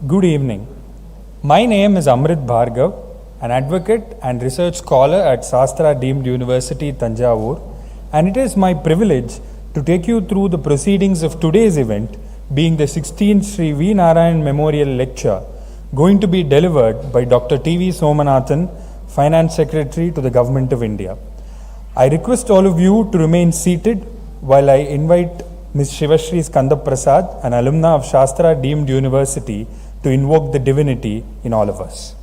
Good evening. My name is Amrit Bhargav, an advocate and research scholar at SASTRA Deemed University, Tanjavur, and it is my privilege to take you through the proceedings of today's event, being the 16th Shri V.Narayanan Memorial Lecture, going to be delivered by Dr. T.V. Somanathan, Finance Secretary to the Government of India. I request all of you to remain seated while I invite Ms. Shivashri Skandaprasad, an alumna of SASTRA Deemed University, to invoke the divinity in all of us.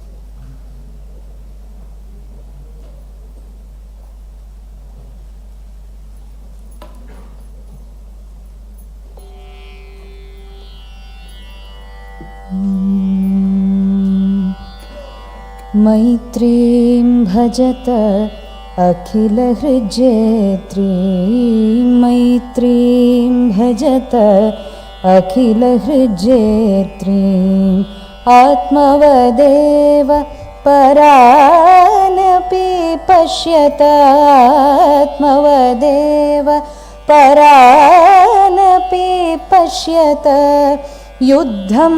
मैत्रीं भजत अखिलहृज्येत्रीं मैत्रीं भजत अखिलहृज्येत्रीं आत्मवदेव परानपि पश्यत आत्मवदेव परानपि पश्यत युद्धं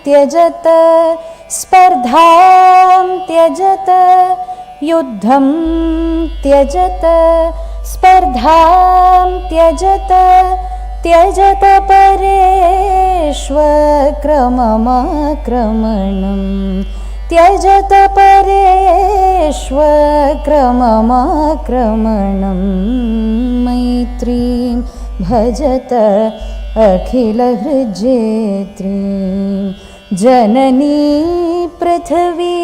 त्यजत स्पर्धां त्यजत युद्धं त्यजत स्पर्धां त्यजत त्यजत परेष्वक्रममाक्रमणं त्यजत परेष्वक्रममाक्रमणं मैत्रीं भजत अखिलहृज्येत्रीं जननी पृथिवी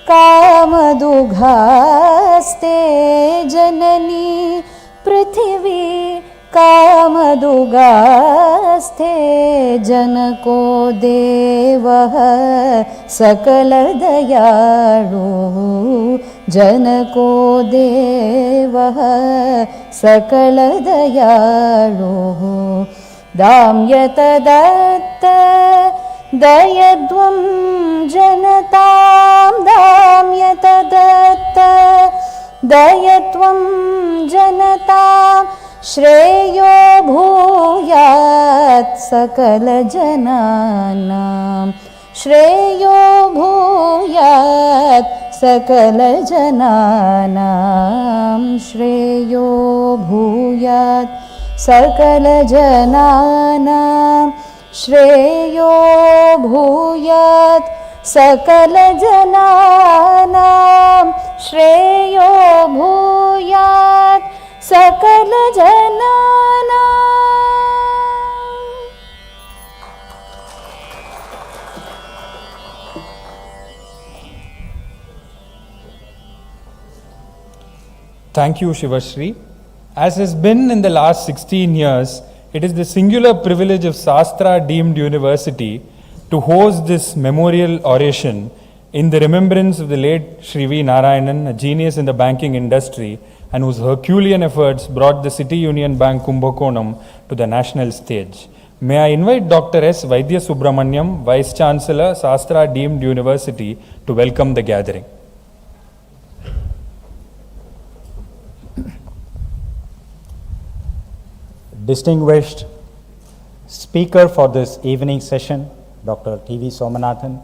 कामदुघास्ते जननी पृथिवी कामदुघास्ते जनको देवः सकलदयाळु जनको देवः सकलदयाळु दाम्यत दत्त दयध्वं जनतां दाम्यत दत्त दयध्वं जनतां श्रेयो भूयात् सकलजनानां श्रेयो भूयात् सकलजनानां श्रेयो भूयात् सकलजनानां श्रेयो भूयात् सकलजनानां श्रेयो भूयात् सकलजनानां. Thank you, Shivashri. As has been in the last 16 years, it is the singular privilege of SASTRA Deemed University to host this memorial oration in the remembrance of the late Shri V.Narayanan, a genius in the banking industry and whose Herculean efforts brought the City Union Bank Kumbakonam to the national stage. May I invite Dr. S. Vaidya Subramaniam, Vice Chancellor, SASTRA Deemed University, to welcome the gathering. Distinguished speaker for this evening session, Dr. T.V. Somanathan,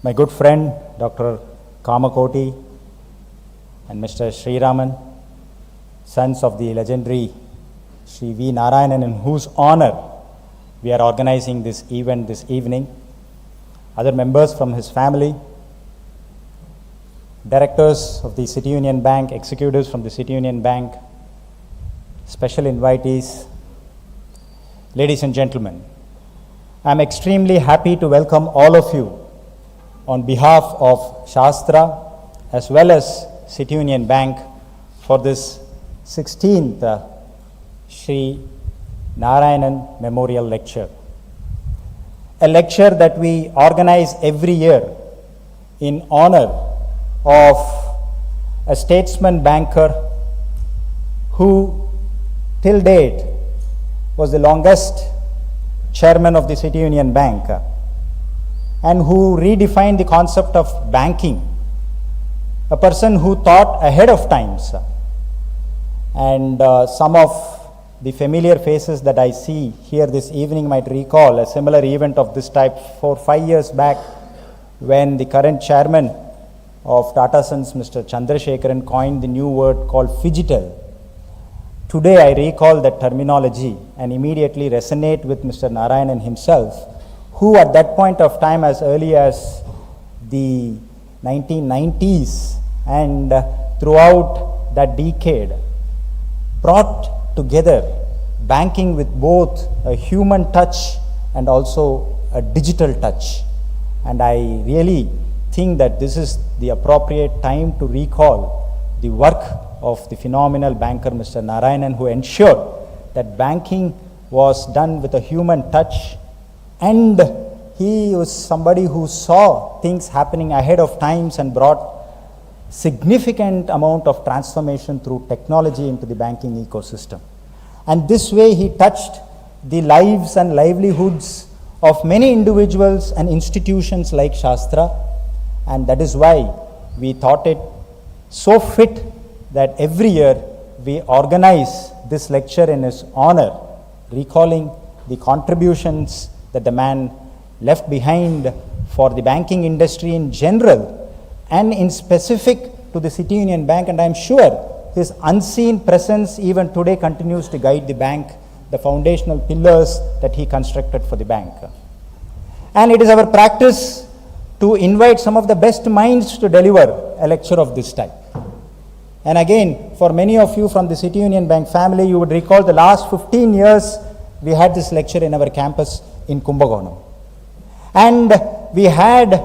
my good friend, Dr. Kamakoti, and Mr. Sriraman, sons of the legendary Shri V.Narayanan, in whose honor we are organizing this event this evening, other members from his family, directors of the City Union Bank, executives from the City Union Bank, special invitees, ladies and gentlemen, I am extremely happy to welcome all of you on behalf of SASTRA as well as City Union Bank for this 16th Shri Narayanan Memorial Lecture. A lecture that we organize every year in honor of a statesman banker who till date was the longest chairman of the City Union Bank and who redefined the concept of banking, a person who thought ahead of times. And some of the familiar faces that I see here this evening might recall a similar event of this type 4-5 years back, when the current chairman of Tata Sons, Mr. Chandrasekharan, coined the new word called phygital. Today I recall that terminology and immediately resonate with Mr. Narayanan himself, who at that point of time, as early as the 1990s and throughout that decade, brought together banking with both a human touch and also a digital touch. And I really think that this is the appropriate time to recall the work of the phenomenal banker Mr. Narayanan, who ensured that banking was done with a human touch, and he was somebody who saw things happening ahead of times and brought significant amount of transformation through technology into the banking ecosystem. And this way he touched the lives and livelihoods of many individuals and institutions like Shastra, and that is why we thought it so fit that every year we organize this lecture in his honor, recalling the contributions that the man left behind for the banking industry in general and in specific to the City Union Bank. And I am sure his unseen presence even today continues to guide the bank, the foundational pillars that he constructed for the bank. And it is our practice to invite some of the best minds to deliver a lecture of this type. And again, for many of you from the City Union Bank family, you would recall the last 15 years we had this lecture in our campus in Kumbakonam. And we had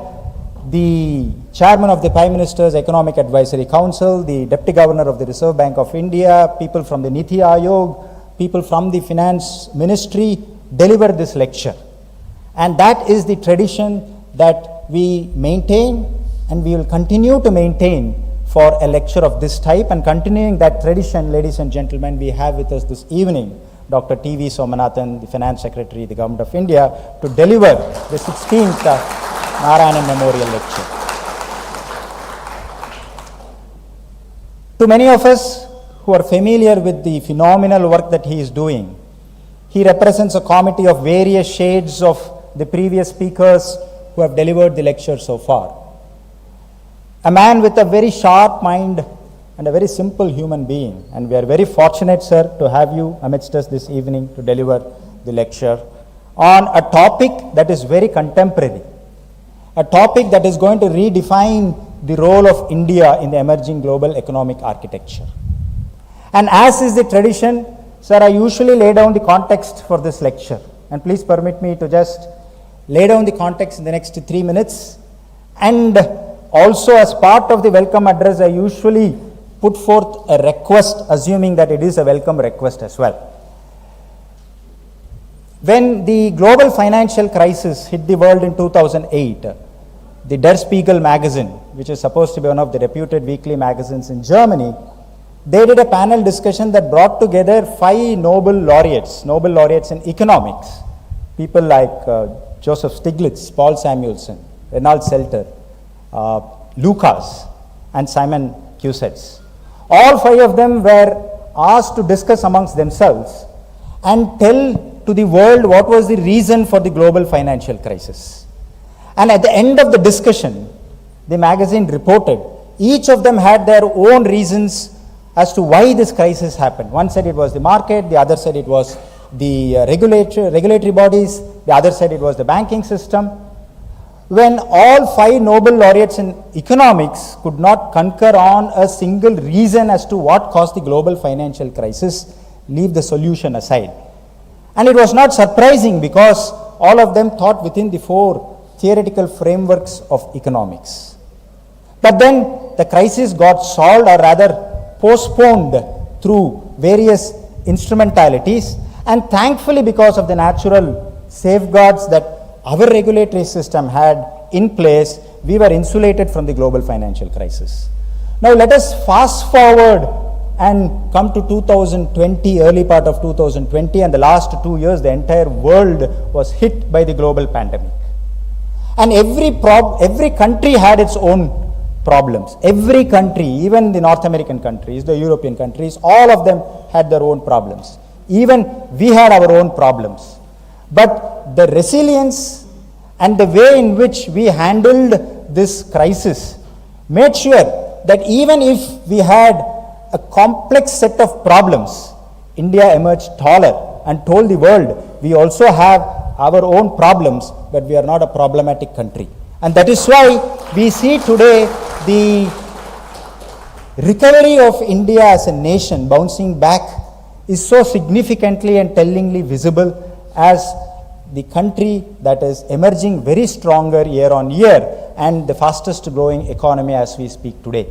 the chairman of the Prime Minister's Economic Advisory Council, the Deputy Governor of the Reserve Bank of India, people from the Niti Aayog, people from the Finance Ministry deliver this lecture. And that is the tradition that we maintain and we will continue to maintain for a lecture of this type. And continuing that tradition, ladies and gentlemen, we have with us this evening Dr. T.V. Somanathan, the Finance Secretary, the Government of India, to deliver the 16th Narayanan Memorial Lecture. To many of us who are familiar with the phenomenal work that he is doing, he represents a committee of various shades of the previous speakers who have delivered the lecture so far. A man with a very sharp mind and a very simple human being. And we are very fortunate, sir, to have you amidst us this evening to deliver the lecture on a topic that is very contemporary, a topic that is going to redefine the role of India in the emerging global economic architecture. And as is the tradition, sir, I usually lay down the context for this lecture. And please permit me to just lay down the context in the next 3 minutes. And also, as part of the welcome address, I usually put forth a request, assuming that it is a welcome request as well. When the global financial crisis hit the world in 2008, the Der Spiegel magazine, which is supposed to be one of the reputed weekly magazines in Germany, they did a panel discussion that brought together 5 Nobel laureates in economics, people like Joseph Stiglitz, Paul Samuelson, Renald Selter, Lucas, and Simon Cusets. All 5 of them were asked to discuss amongst themselves and tell to the world what was the reason for the global financial crisis. And at the end of the discussion, the magazine reported each of them had their own reasons as to why this crisis happened. One said it was the market, the other said it was the regulatory bodies, the other said it was the banking system. When all 5 Nobel laureates in economics could not concur on a single reason as to what caused the global financial crisis, leave the solution aside. And it was not surprising because all of them thought within the 4 theoretical frameworks of economics. But then the crisis got solved, or rather postponed, through various instrumentalities, and thankfully because of the natural safeguards that our regulatory system had in place, we were insulated from the global financial crisis. Now let us fast forward and come to 2020, early part of 2020, and the last 2 years the entire world was hit by the global pandemic. And every country had its own problems. Every country, even the North American countries, the European countries, all of them had their own problems. Even we had our own problems. But the resilience and the way in which we handled this crisis made sure that even if we had a complex set of problems, India emerged taller and told the world we also have our own problems, but we are not a problematic country. And that is why we see today the recovery of India as a nation bouncing back is so significantly and tellingly visible as the country that is emerging very stronger year on year and the fastest growing economy as we speak today.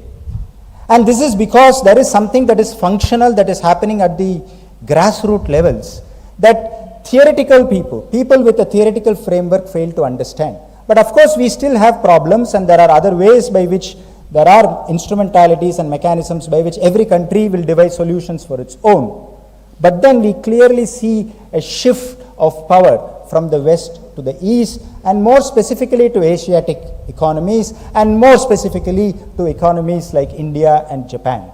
And this is because there is something that is functional that is happening at the grassroots levels that theoretical people with a theoretical framework fail to understand. But of course we still have problems, and there are other ways by which there are instrumentalities and mechanisms by which every country will devise solutions for its own. But then we clearly see a shift of power from the west to the east, and more specifically to Asiatic economies, and more specifically to economies like India and Japan.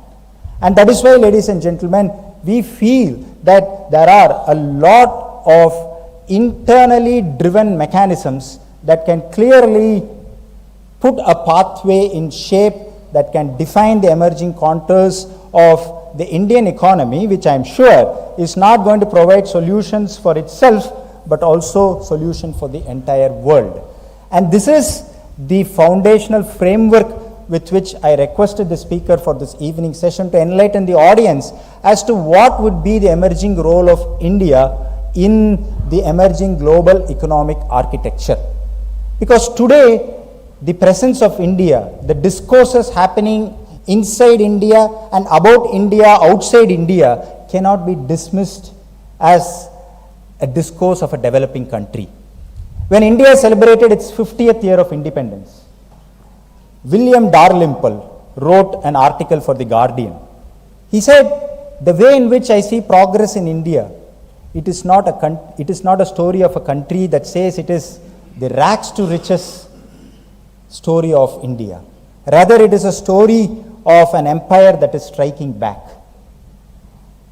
And that is why, ladies and gentlemen, we feel that there are a lot of internally driven mechanisms that can clearly put a pathway in shape that can define the emerging contours of the Indian economy, which I am sure is not going to provide solutions for itself, but also solution for the entire world. And this is the foundational framework with which I requested the speaker for this evening session to enlighten the audience as to what would be the emerging role of India in the emerging global economic architecture. Because today, the presence of India, the discourses happening inside India and about India, outside India, cannot be dismissed as a discourse of a developing country. When India celebrated its 50th year of independence, William Dalrymple wrote an article for The Guardian. He said, the way in which I see progress in India, it is not a story of a country that says it is the rags to riches story of India. Rather, it is a story of an empire that is striking back.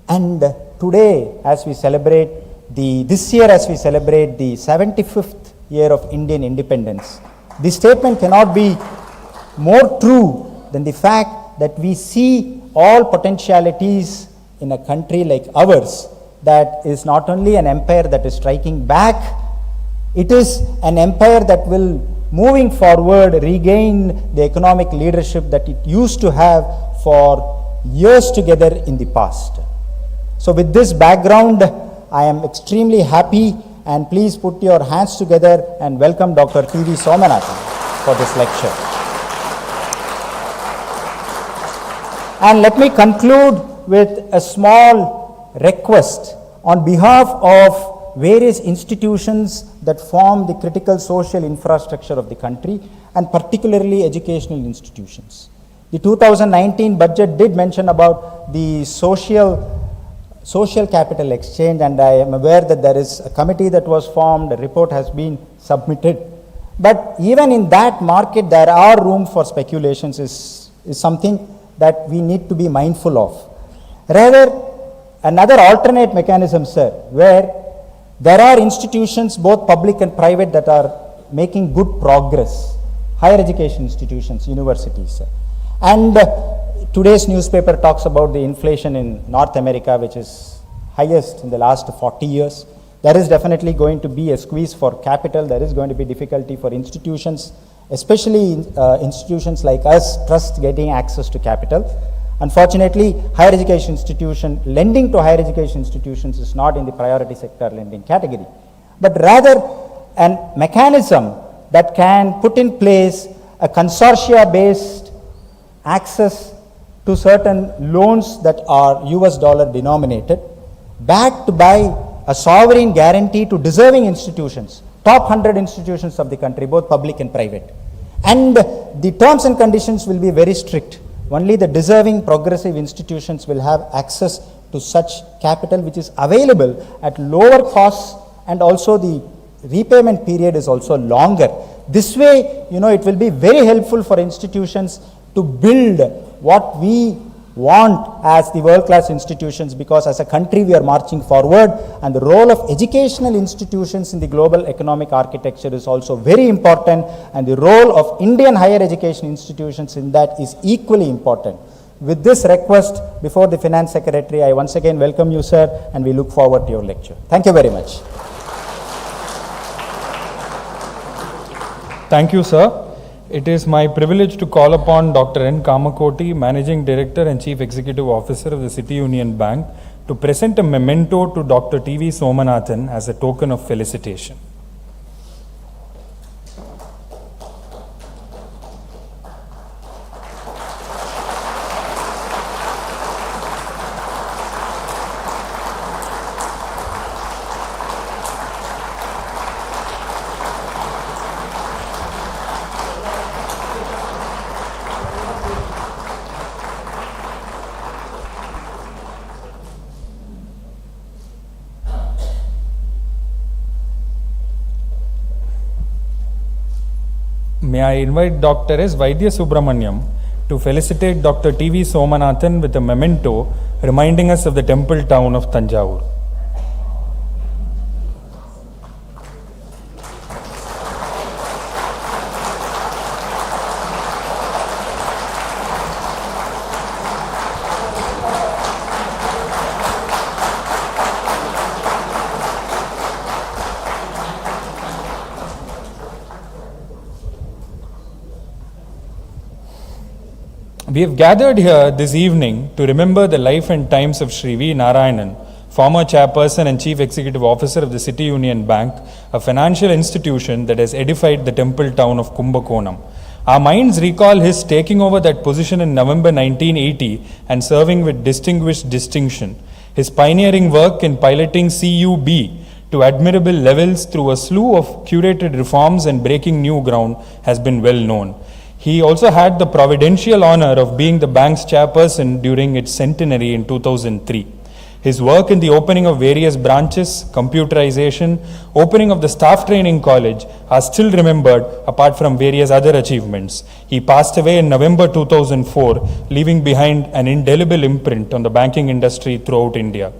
And today, as we celebrate this year as we celebrate the 75th year of Indian independence, the statement cannot be more true than the fact that we see all potentialities in a country like ours that is not only an empire that is striking back, it is an empire that will, moving forward, regain the economic leadership that it used to have for years together in the past. So with this background, I am extremely happy, and please put your hands together and welcome Dr. T.V. Somanathan for this lecture. And let me conclude with a small request on behalf of various institutions that form the critical social infrastructure of the country, and particularly educational institutions. The 2019 budget did mention about the social capital exchange, and I am aware that there is a committee that was formed, a report has been submitted. But even in that market, there are room for speculations is something that we need to be mindful of. Rather, another alternate mechanism, sir, where there are institutions, both public and private, that are making good progress. Higher education institutions, universities, sir. And today's newspaper talks about the inflation in North America, which is highest in the last 40 years. There is definitely going to be a squeeze for capital. There is going to be difficulty for institutions, especially institutions like us, trust getting access to capital. Unfortunately, higher education lending to higher education institutions is not in the priority sector lending category, but rather a mechanism that can put in place a consortia-based access to certain loans that are US dollar denominated, backed by a sovereign guarantee to deserving institutions, top 100 institutions of the country, both public and private. And the terms and conditions will be very strict. Only the deserving progressive institutions will have access to such capital, which is available at lower costs, and also the repayment period is also longer. This way, it will be very helpful for institutions to build what we want as the world-class institutions, because as a country we are marching forward, and the role of educational institutions in the global economic architecture is also very important, and the role of Indian higher education institutions in that is equally important. With this request before the Finance Secretary, I once again welcome you, sir, and we look forward to your lecture. Thank you very much. Thank you, sir. It is my privilege to call upon Dr. N. Kamakoti, Managing Director and Chief Executive Officer of the City Union Bank, to present a memento to Dr. T.V. Somanathan as a token of felicitation. May I invite Dr. S. Vaidya Subramaniam to felicitate Dr. T.V. Somanathan with a memento reminding us of the temple town of Tanjavur. We have gathered here this evening to remember the life and times of Shri V.Narayanan, former chairperson and chief executive officer of the City Union Bank, a financial institution that has edified the temple town of Kumbakonam. Our minds recall his taking over that position in November 1980 and serving with distinguished distinction. His pioneering work in piloting CUB to admirable levels through a slew of curated reforms and breaking new ground has been well known. He also had the providential honor of being the bank's chairperson during its centenary in 2003. His work in the opening of various branches, computerization, opening of the staff training college are still remembered apart from various other achievements. He passed away in November 2004, leaving behind an indelible imprint on the banking industry throughout India.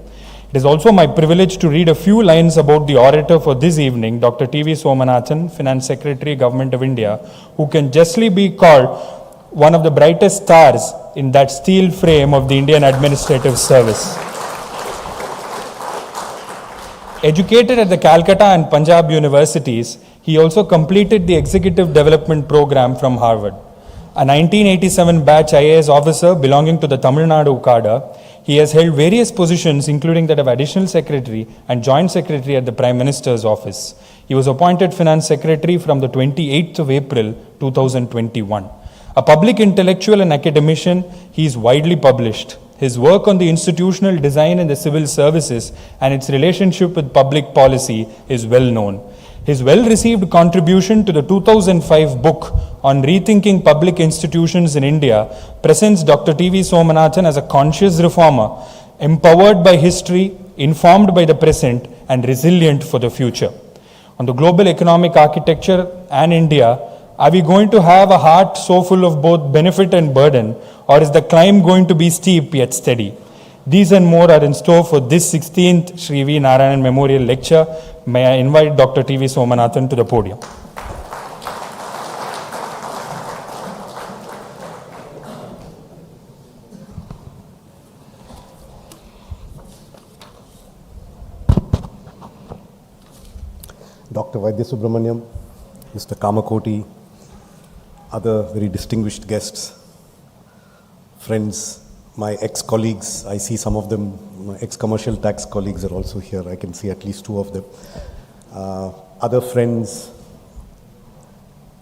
It is also my privilege to read a few lines about the orator for this evening, Dr. T.V. Somanathan, Finance Secretary, Government of India, who can justly be called one of the brightest stars in that steel frame of the Indian administrative service. Educated at the Calcutta and Punjab universities, he also completed the Executive Development Program from Harvard. A 1987 batch IAS officer belonging to the Tamil Nadu cadre, he has held various positions including that of Additional Secretary and Joint Secretary at the Prime Minister's office. He was appointed Finance Secretary from the 28th of April 2021. A public intellectual and academician, he is widely published. His work on the institutional design in the civil services and its relationship with public policy is well known. His well-received contribution to the 2005 book on rethinking public institutions in India presents Dr. T.V. Somanathan as a conscious reformer, empowered by history, informed by the present, and resilient for the future. On the global economic architecture and India, are we going to have a heart so full of both benefit and burden, or is the climb going to be steep yet steady? These and more are in store for this 16th Shri V.Narayanan Memorial Lecture. May I invite Dr. T.V. Somanathan to the podium. Dr. Vaidya Subramaniam, Mr. Kamakoti, other very distinguished guests, friends, my ex-colleagues, I see some of them, my ex-commercial tax colleagues are also here, I can see at least two of them. Other friends,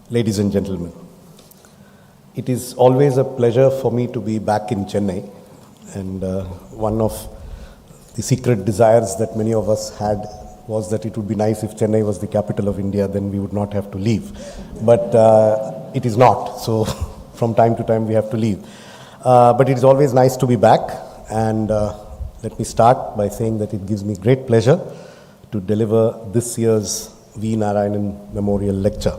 ladies and gentlemen, it is always a pleasure for me to be back in Chennai, and one of the secret desires that many of us had was that it would be nice if Chennai was the capital of India, then we would not have to leave. But it is not, so from time to time we have to leave. But it is always nice to be back, and let me start by saying that it gives me great pleasure to deliver this year's V. Narayanan Memorial Lecture.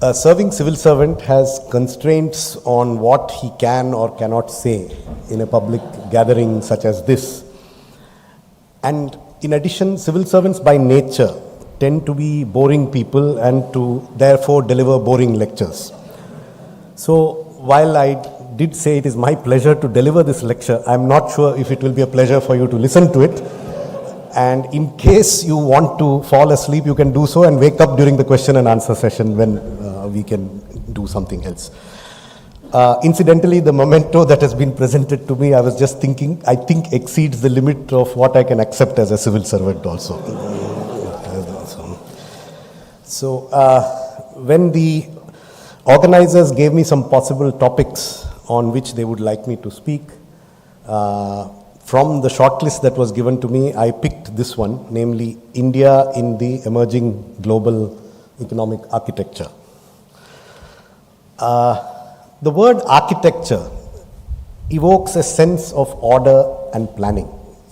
A serving civil servant has constraints on what he can or cannot say in a public gathering such as this. And in addition, civil servants by nature tend to be boring people and to therefore deliver boring lectures. So while I did say it is my pleasure to deliver this lecture, I'm not sure if it will be a pleasure for you to listen to it. And in case you want to fall asleep, you can do so and wake up during the question and answer session when we can do something else. Incidentally, the memento that has been presented to me, I was just thinking, I think exceeds the limit of what I can accept as a civil servant also. So, when the organizers gave me some possible topics on which they would like me to speak, from the shortlist that was given to me, I picked this one, namely India in the Emerging Global Economic Architecture. The word architecture evokes a sense of order and planning.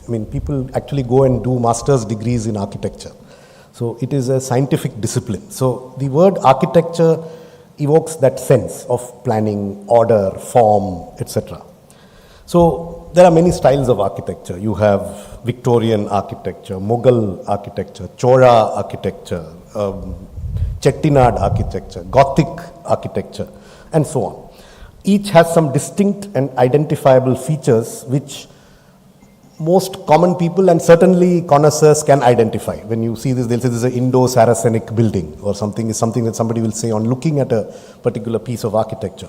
I mean, people actually go and do master's degrees in architecture. So it is a scientific discipline. So the word architecture evokes that sense of planning, order, form, etc. So there are many styles of architecture. You have Victorian architecture, Mughal architecture, Chola architecture, Chettinad architecture, Gothic architecture, and so on. Each has some distinct and identifiable features which most common people and certainly connoisseurs can identify. When you see this, they'll say this is an Indo-Saracenic building or something is something that somebody will say on looking at a particular piece of architecture.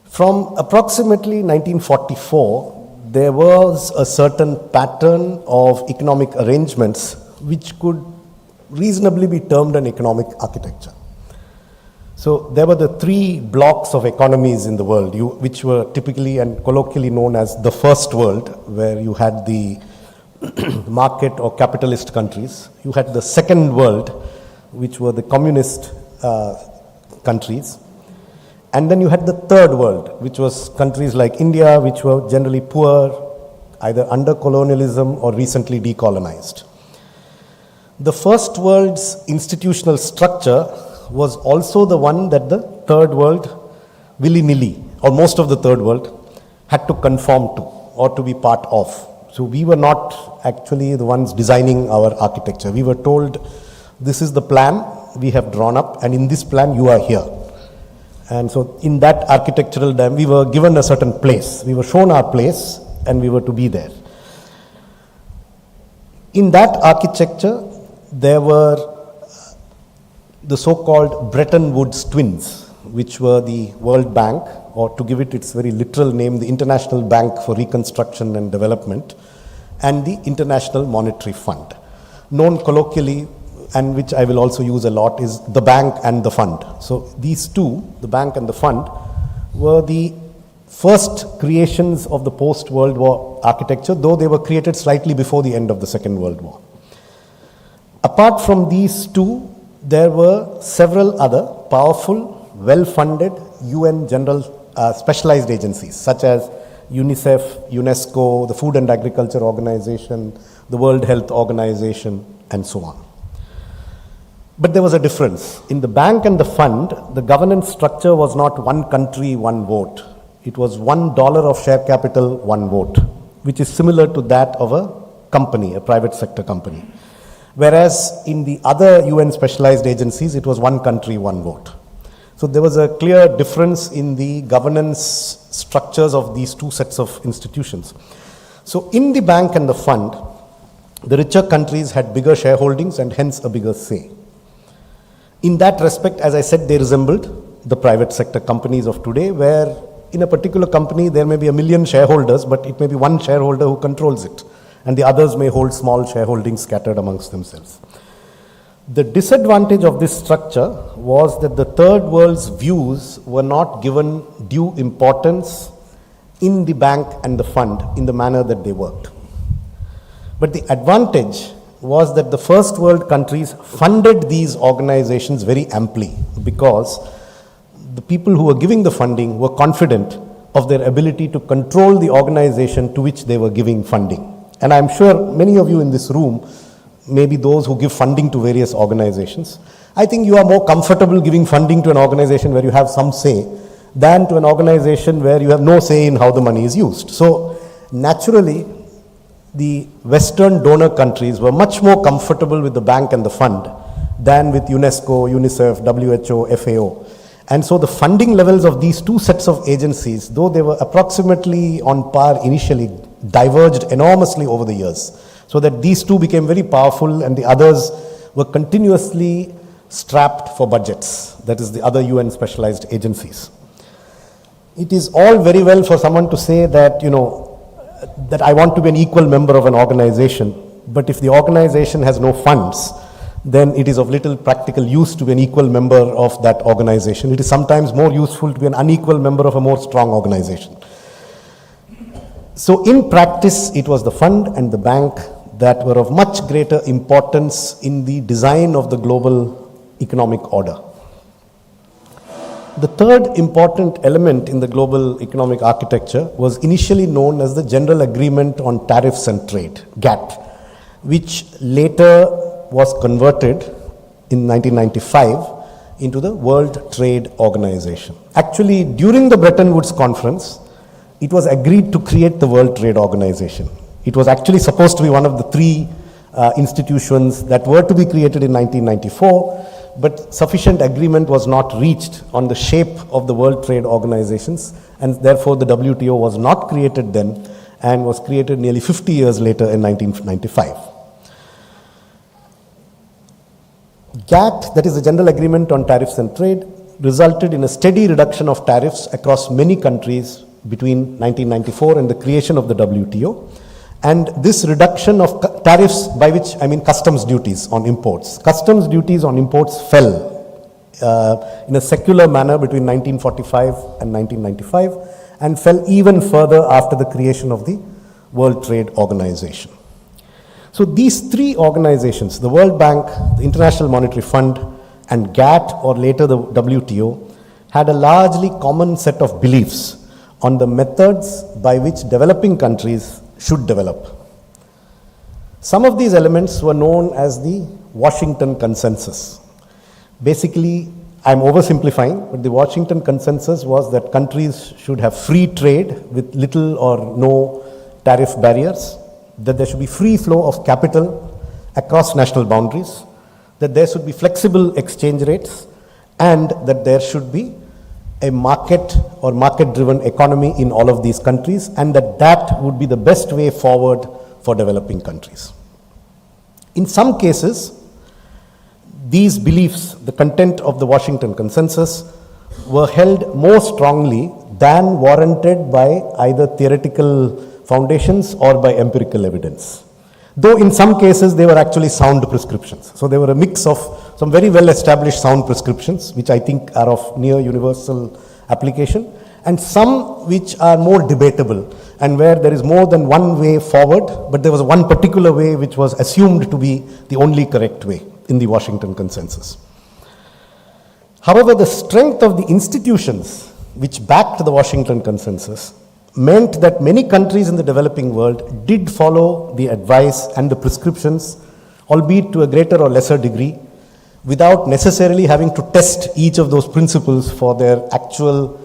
From approximately 1944, there was a certain pattern of economic arrangements which could reasonably be termed an economic architecture. So there were the three blocks of economies in the world, which were typically and colloquially known as the first world, where you had the market or capitalist countries. You had the second world, which were the communist countries. And then you had the third world, which was countries like India, which were generally poor, either under colonialism or recently decolonized. The first world's institutional structure was also the one that the third world, willy-nilly, or most of the third world, had to conform to or to be part of. So we were not actually the ones designing our architecture. We were told, this is the plan we have drawn up, and in this plan you are here. And so in that architectural dam, we were given a certain place. We were shown our place and we were to be there. In that architecture, there were the so-called Bretton Woods twins, which were the World Bank, or to give it its very literal name, the International Bank for Reconstruction and Development, and the International Monetary Fund. Known colloquially, and which I will also use a lot, is the bank and the fund. So these two, the bank and the fund, were the first creations of the post-World War architecture, though they were created slightly before the end of the Second World War. Apart from these two, there were several other powerful, well-funded UN general specialized agencies, such as UNICEF, UNESCO, the Food and Agriculture Organization, the World Health Organization, and so on. But there was a difference. In the bank and the fund, the governance structure was not one country, one vote. It was $1 of share capital, one vote, which is similar to that of a company, a private sector company. Whereas in the other UN specialized agencies, it was one country, one vote. So there was a clear difference in the governance structures of these two sets of institutions. So in the bank and the fund, the richer countries had bigger shareholdings and hence a bigger say. In that respect, as I said, they resembled the private sector companies of today, where in a particular company there may be 1 million shareholders, but it may be one shareholder who controls it, and the others may hold small shareholdings scattered amongst themselves. The disadvantage of this structure was that the third world's views were not given due importance in the bank and the fund in the manner that they worked. But the advantage was that the first world countries funded these organizations very amply, because the people who were giving the funding were confident of their ability to control the organization to which they were giving funding. And I'm sure many of you in this room may be those who give funding to various organizations. I think you are more comfortable giving funding to an organization where you have some say than to an organization where you have no say in how the money is used. So naturally, the Western donor countries were much more comfortable with the bank and the fund than with UNESCO, UNICEF, WHO, FAO. And so the funding levels of these two sets of agencies, though they were approximately on par initially, diverged enormously over the years. So that these two became very powerful and the others were continuously strapped for budgets. That is the other UN specialized agencies. It is all very well for someone to say that, that I want to be an equal member of an organization, but if the organization has no funds, then it is of little practical use to be an equal member of that organization. It is sometimes more useful to be an unequal member of a more strong organization. So in practice, it was the fund and the bank that were of much greater importance in the design of the global economic order. The third important element in the global economic architecture was initially known as the General Agreement on Tariffs and Trade, GATT, which later was converted in 1995 into the World Trade Organization. Actually, during the Bretton Woods Conference, it was agreed to create the World Trade Organization. It was actually supposed to be one of the three institutions that were to be created in 1994, but sufficient agreement was not reached on the shape of the World Trade Organizations, and therefore the WTO was not created then and was created nearly 50 years later in 1995. GATT, that is the General Agreement on Tariffs and Trade, resulted in a steady reduction of tariffs across many countries between 1994 and the creation of the WTO. And this reduction of tariffs, by which I mean customs duties on imports. Customs duties on imports fell in a secular manner between 1945 and 1995 and fell even further after the creation of the World Trade Organization. So these three organizations, the World Bank, the International Monetary Fund, and GATT, or later the WTO, had a largely common set of beliefs on the methods by which developing countries should develop. Some of these elements were known as the Washington Consensus. Basically, I'm oversimplifying, but the Washington Consensus was that countries should have free trade with little or no tariff barriers, that there should be free flow of capital across national boundaries, that there should be flexible exchange rates, and that there should be a market or market-driven economy in all of these countries, and that would be the best way forward for developing countries. In some cases, these beliefs, the content of the Washington Consensus, were held more strongly than warranted by either theoretical foundations or by empirical evidence. Though in some cases they were actually sound prescriptions. So they were a mix of some very well established sound prescriptions, which I think are of near universal application, and some which are more debatable and where there is more than one way forward, but there was one particular way which was assumed to be the only correct way in the Washington Consensus. However, the strength of the institutions which backed the Washington Consensus meant that many countries in the developing world did follow the advice and the prescriptions, albeit to a greater or lesser degree, without necessarily having to test each of those principles for their actual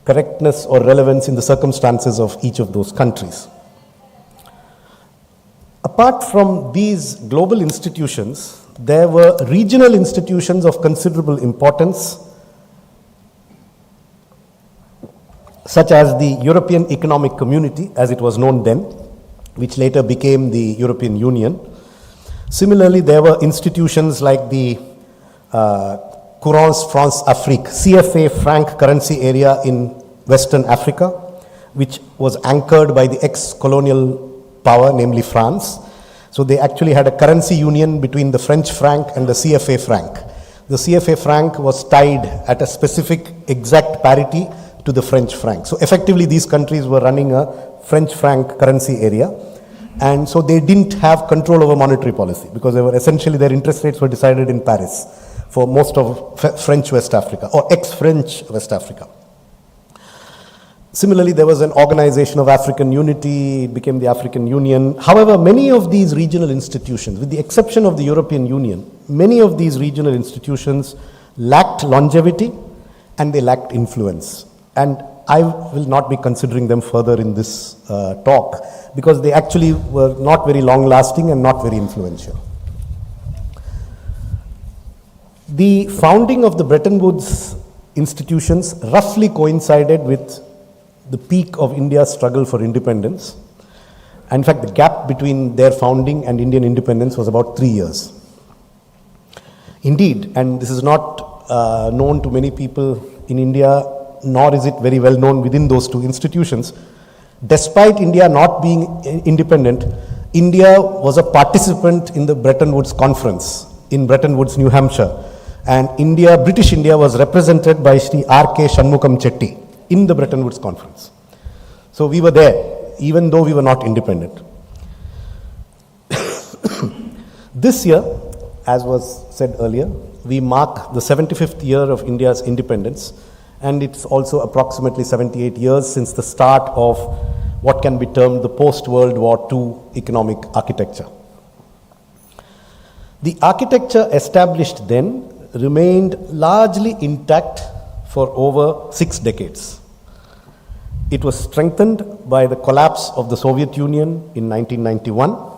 correctness or relevance in the circumstances of each of those countries. Apart from these global institutions, there were regional institutions of considerable importance, such as the European Economic Community, as it was known then, which later became the European Union. Similarly, there were institutions like the Courants France-Afrique, CFA franc currency area in Western Africa, which was anchored by the ex-colonial power, namely France. So they actually had a currency union between the French franc and the CFA franc. The CFA franc was tied at a specific exact parity to the French franc. So effectively these countries were running a French franc currency area, and so they didn't have control over monetary policy because they were essentially, their interest rates were decided in Paris for most of French West Africa or ex-French West Africa. Similarly, there was an organization of African unity, it became the African Union. However, many of these regional institutions, with the exception of the European Union, many of these regional institutions lacked longevity and they lacked influence. And I will not be considering them further in this talk because they actually were not very long lasting and not very influential. The founding of the Bretton Woods institutions roughly coincided with the peak of India's struggle for independence. In fact, the gap between their founding and Indian independence was about 3 years. Indeed, and this is not known to many people in India, nor is it very well known within those two institutions, despite India not being independent, India was a participant in the Bretton Woods Conference in Bretton Woods, New Hampshire. And India, British India, was represented by Shri R.K. Shanmugam Chetty in the Bretton Woods Conference. So we were there, even though we were not independent. This year, as was said earlier, we mark the 75th year of India's independence, and it's also approximately 78 years since the start of what can be termed the post-World War II economic architecture. The architecture established then remained largely intact for over 6 decades. It was strengthened by the collapse of the Soviet Union in 1991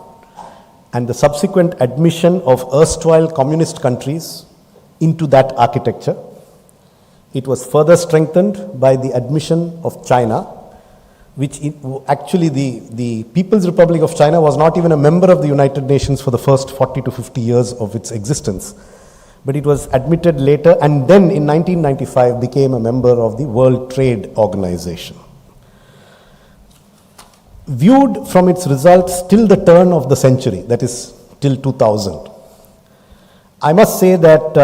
and the subsequent admission of erstwhile communist countries into that architecture. It was further strengthened by the admission of China, which actually the People's Republic of China was not even a member of the United Nations for the first 40 to 50 years of its existence. But it was admitted later and then in 1995 became a member of the World Trade Organization. Viewed from its results till the turn of the century, that is till 2000, I must say that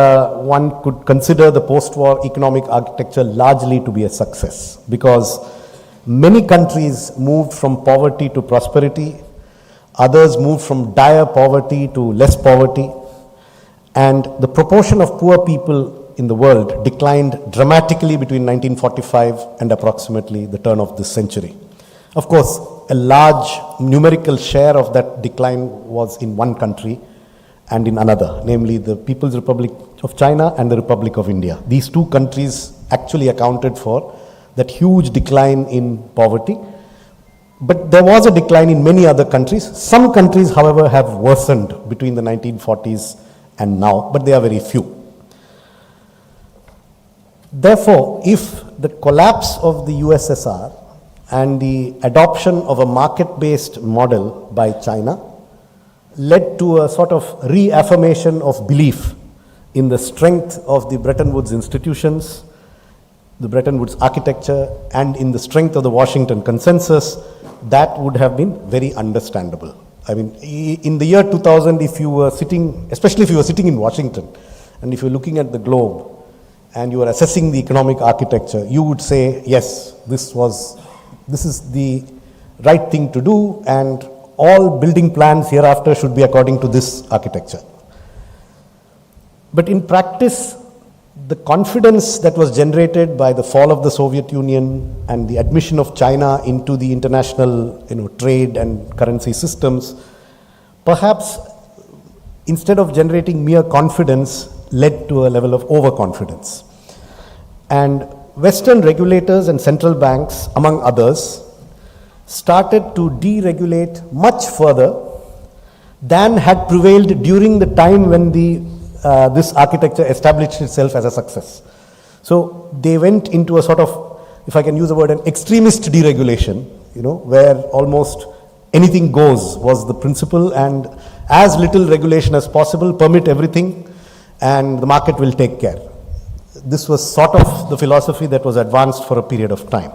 one could consider the post-war economic architecture largely to be a success because many countries moved from poverty to prosperity, others moved from dire poverty to less poverty, and the proportion of poor people in the world declined dramatically between 1945 and approximately the turn of this century. Of course, a large numerical share of that decline was in one country and in another, namely the People's Republic of China and the Republic of India. These two countries actually accounted for that huge decline in poverty. But there was a decline in many other countries. Some countries, however, have worsened between the 1940s and now, but they are very few. Therefore, if the collapse of the USSR and the adoption of a market-based model by China led to a sort of reaffirmation of belief in the strength of the Bretton Woods institutions, the Bretton Woods architecture, and in the strength of the Washington Consensus, that would have been very understandable. I mean, in the year 2000, if you were sitting, especially if you were sitting in Washington, and if you're looking at the globe, and you are assessing the economic architecture, you would say, yes, this is the right thing to do, and all building plans hereafter should be according to this architecture. But in practice, the confidence that was generated by the fall of the Soviet Union and the admission of China into the international trade and currency systems, perhaps instead of generating mere confidence, led to a level of overconfidence. And Western regulators and central banks, among others, started to deregulate much further than had prevailed during the time when this architecture established itself as a success. So they went into a sort of, if I can use the word, an extremist deregulation, where almost anything goes was the principle, and as little regulation as possible, permit everything, and the market will take care. This was sort of the philosophy that was advanced for a period of time.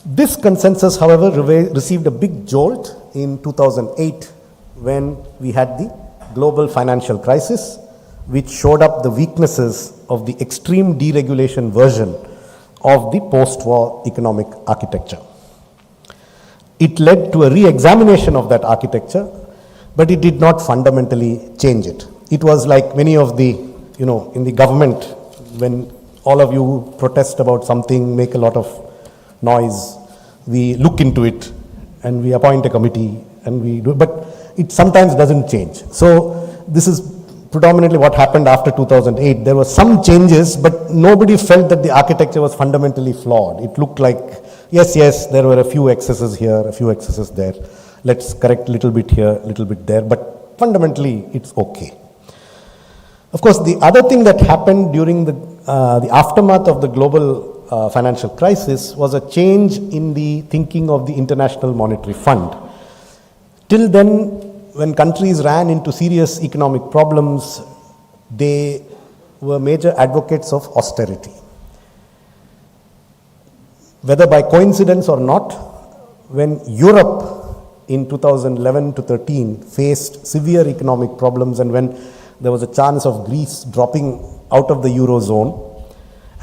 This consensus, however, received a big jolt in 2008 when we had the global financial crisis, which showed up the weaknesses of the extreme deregulation version of the post-war economic architecture. It led to a re-examination of that architecture, but it did not fundamentally change it. It was like many of the, in the government, when all of you protest about something, make a lot of noise, we look into it and we appoint a committee and we do, but it sometimes doesn't change. So this is predominantly what happened after 2008. There were some changes, but nobody felt that the architecture was fundamentally flawed. It looked like, yes, there were a few excesses here, a few excesses there. Let's correct a little bit here, a little bit there, but fundamentally it's okay. Of course, the other thing that happened during the aftermath of the global financial crisis was a change in the thinking of the International Monetary Fund. Till then, when countries ran into serious economic problems, they were major advocates of austerity. Whether by coincidence or not, when Europe in 2011 to 13 faced severe economic problems, and when there was a chance of Greece dropping out of the Eurozone,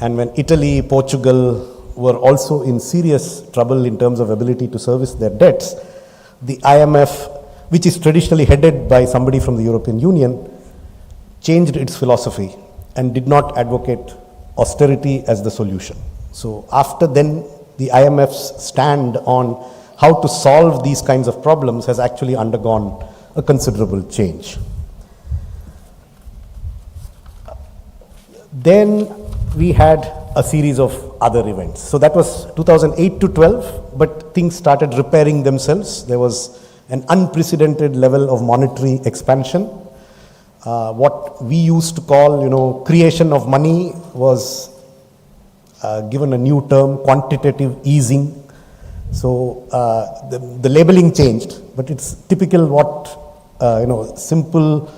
and when Italy, Portugal were also in serious trouble in terms of ability to service their debts, the IMF, which is traditionally headed by somebody from the European Union, changed its philosophy and did not advocate austerity as the solution. So after then, the IMF's stand on how to solve these kinds of problems has actually undergone a considerable change. Then we had a series of other events. So that was 2008 to 12, but things started repairing themselves. There was an unprecedented level of monetary expansion. What we used to call, creation of money was given a new term, quantitative easing. So the labeling changed, but it's typical what, simple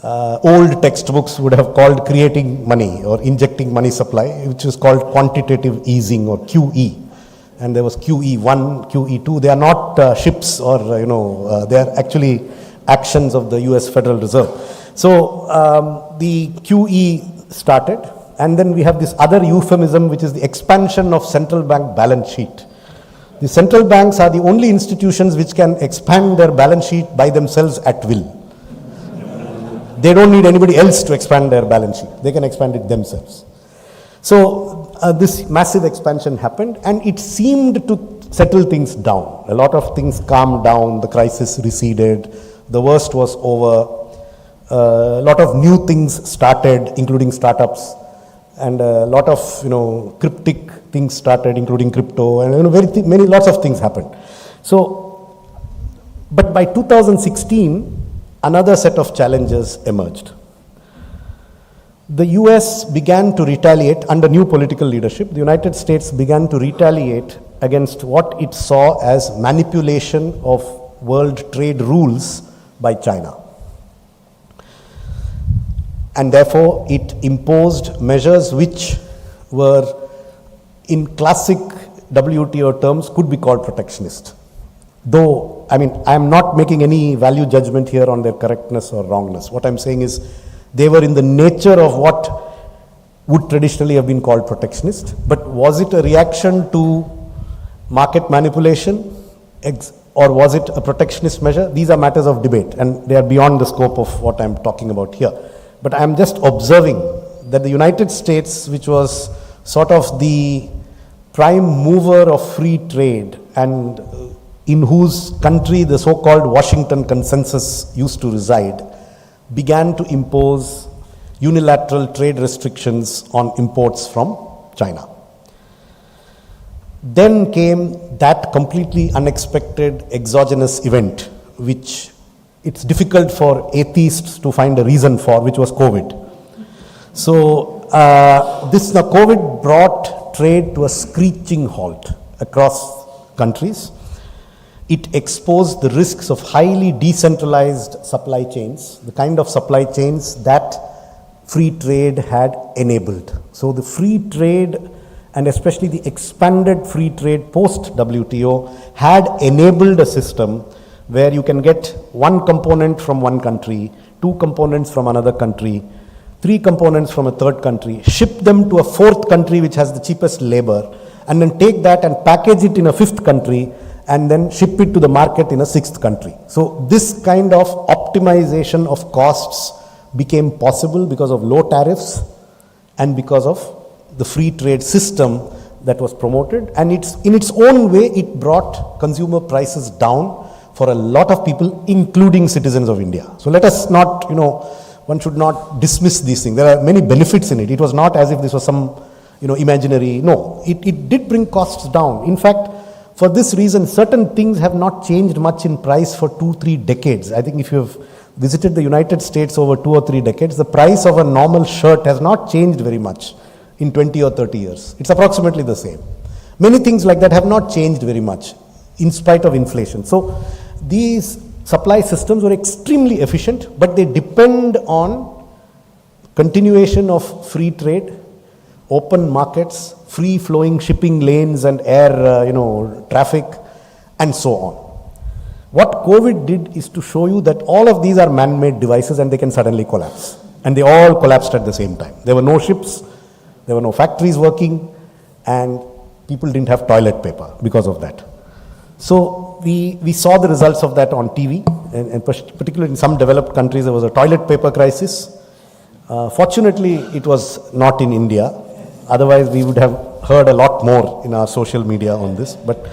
old textbooks would have called creating money or injecting money supply, which is called quantitative easing or QE. And there was QE1, QE2. They are not ships or, they are actually actions of the US Federal Reserve. So the QE started, and then we have this other euphemism, which is the expansion of central bank balance sheet. The central banks are the only institutions which can expand their balance sheet by themselves at will. They don't need anybody else to expand their balance sheet. They can expand it themselves. So this massive expansion happened, and it seemed to settle things down. A lot of things calmed down, the crisis receded, the worst was over. A lot of new things started, including startups, and a lot of cryptic things started, including crypto, and lots of things happened. So, but by 2016, another set of challenges emerged. The US began to retaliate under new political leadership. The United States began to retaliate against what it saw as manipulation of world trade rules by China. And therefore, it imposed measures which were, in classic WTO terms, could be called protectionist. Though, I am not making any value judgment here on their correctness or wrongness. What I'm saying is, they were in the nature of what would traditionally have been called protectionist. But was it a reaction to market manipulation, or was it a protectionist measure? These are matters of debate, and they are beyond the scope of what I'm talking about here. But I'm just observing that the United States, which was sort of the prime mover of free trade, and in whose country the so-called Washington Consensus used to reside, began to impose unilateral trade restrictions on imports from China. Then came that completely unexpected exogenous event, which it's difficult for atheists to find a reason for, which was COVID. So the COVID brought trade to a screeching halt across countries. It exposed the risks of highly decentralized supply chains, the kind of supply chains that free trade had enabled. So the free trade, and especially the expanded free trade post-WTO, had enabled a system where you can get one component from one country, two components from another country, three components from a third country, ship them to a fourth country which has the cheapest labor, and then take that and package it in a fifth country, and then ship it to the market in a sixth country. So this kind of optimization of costs became possible because of low tariffs and because of the free trade system that was promoted. And in its own way, it brought consumer prices down for a lot of people, including citizens of India. So let us not, one should not dismiss these things. There are many benefits in it. It was not as if this was some, imaginary. No, it did bring costs down. In fact, for this reason, certain things have not changed much in price for 2-3 decades. I think if you have visited the United States over 2 or 3 decades, the price of a normal shirt has not changed very much in 20 or 30 years. It's approximately the same. Many things like that have not changed very much in spite of inflation. So these supply systems were extremely efficient, but they depend on continuation of free trade, open markets, free flowing shipping lanes and air traffic, and so on. What COVID did is to show you that all of these are man-made devices and they can suddenly collapse. And they all collapsed at the same time. There were no ships, there were no factories working, and people didn't have toilet paper because of that. So we saw the results of that on TV, and particularly in some developed countries there was a toilet paper crisis. Fortunately, it was not in India. Otherwise, we would have heard a lot more in our social media on this. But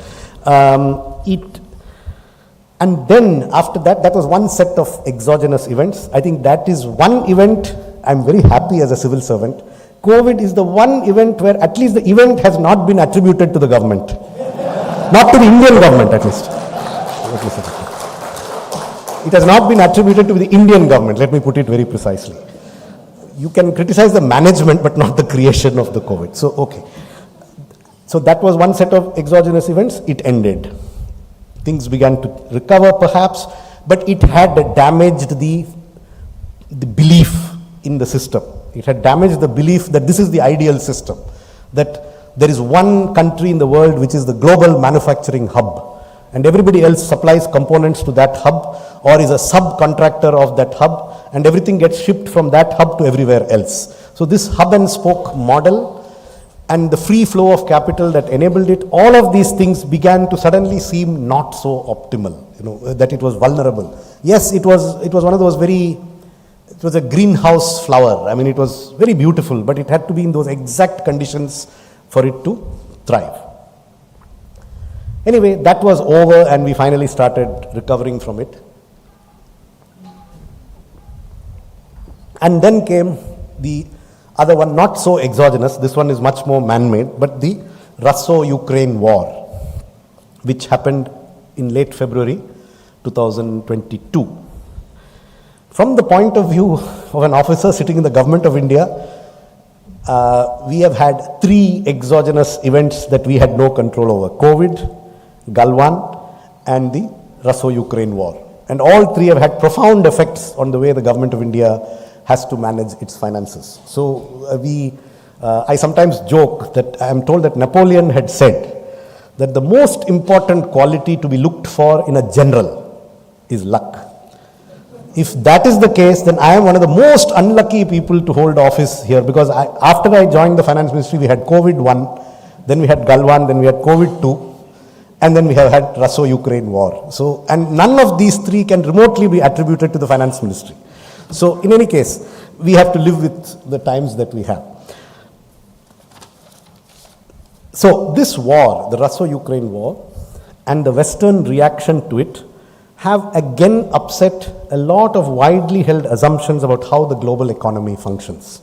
and then after that, that was one set of exogenous events. I think that is one event I'm very happy as a civil servant. COVID is the one event where at least the event has not been attributed to the government. Not to the Indian government, at least. It has not been attributed to the Indian government, let me put it very precisely. You can criticize the management, but not the creation of the COVID. So, okay. So that was one set of exogenous events. It ended. Things began to recover, perhaps, but it had damaged the belief in the system. It had damaged the belief that this is the ideal system, that there is one country in the world which is the global manufacturing hub, and everybody else supplies components to that hub or is a subcontractor of that hub, and everything gets shipped from that hub to everywhere else. So this hub and spoke model and the free flow of capital that enabled it, all of these things began to suddenly seem not so optimal, that it was vulnerable. Yes, it was one of those it was a greenhouse flower. I mean, it was very beautiful, but it had to be in those exact conditions for it to thrive. Anyway, that was over and we finally started recovering from it. And then came the other one, not so exogenous, this one is much more man-made, but the Russo-Ukraine war, which happened in late February 2022. From the point of view of an officer sitting in the government of India, we have had 3 exogenous events that we had no control over: COVID, Galwan, and the Russo-Ukraine war. And all 3 have had profound effects on the way the government of India has to manage its finances. So I sometimes joke that I am told that Napoleon had said that the most important quality to be looked for in a general is luck. If that is the case, then I am one of the most unlucky people to hold office here, because after I joined the finance ministry, we had COVID-1, then we had Galwan, then we had COVID-2, and then we have had Russo-Ukraine war. So, and none of these 3 can remotely be attributed to the finance ministry. So in any case, we have to live with the times that we have. So this war, the Russo-Ukraine war, and the Western reaction to it have again upset a lot of widely held assumptions about how the global economy functions.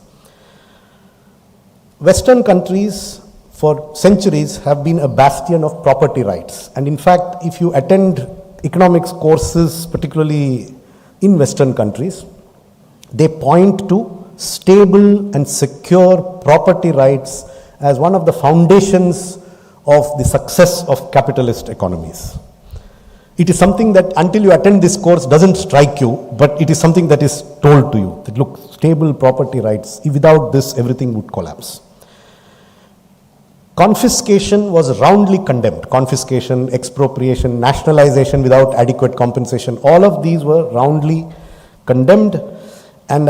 Western countries for centuries have been a bastion of property rights. And in fact, if you attend economics courses, particularly in Western countries, they point to stable and secure property rights as one of the foundations of the success of capitalist economies. It is something that until you attend this course doesn't strike you, but it is something that is told to you, that look, stable property rights, without this everything would collapse. Confiscation was roundly condemned. Confiscation, expropriation, nationalization without adequate compensation, all of these were roundly condemned. And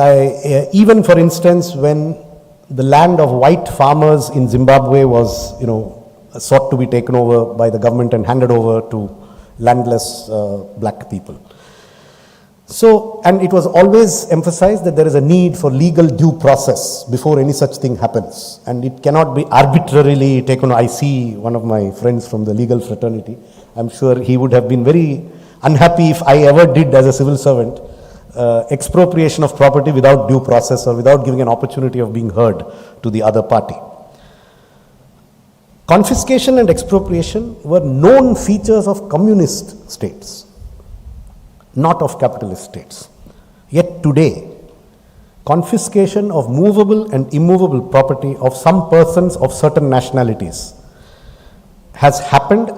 even for instance, when the land of white farmers in Zimbabwe was, sought to be taken over by the government and handed over to landless black people. So, and it was always emphasized that there is a need for legal due process before any such thing happens. And it cannot be arbitrarily taken. I see one of my friends from the legal fraternity. I'm sure he would have been very unhappy if I ever did as a civil servant expropriation of property without due process or without giving an opportunity of being heard to the other party. Confiscation and expropriation were known features of communist states, not of capitalist states. Yet today, confiscation of movable and immovable property of some persons of certain nationalities has happened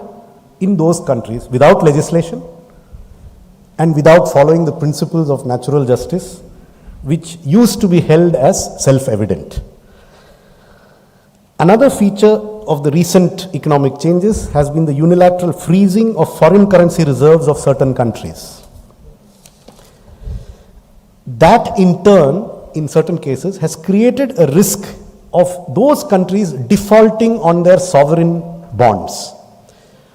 in those countries without legislation and without following the principles of natural justice, which used to be held as self-evident. Another feature of the recent economic changes has been the unilateral freezing of foreign currency reserves of certain countries. That in turn, in certain cases, has created a risk of those countries defaulting on their sovereign bonds.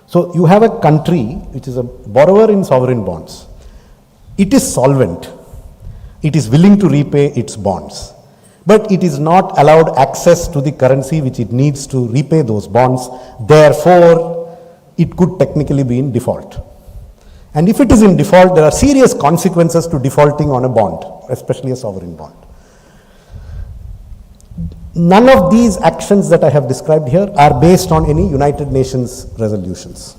So you have a country which is a borrower in sovereign bonds. It is solvent. It is willing to repay its bonds. But it is not allowed access to the currency which it needs to repay those bonds. Therefore, it could technically be in default. And if it is in default, there are serious consequences to defaulting on a bond, especially a sovereign bond. None of these actions that I have described here are based on any United Nations resolutions.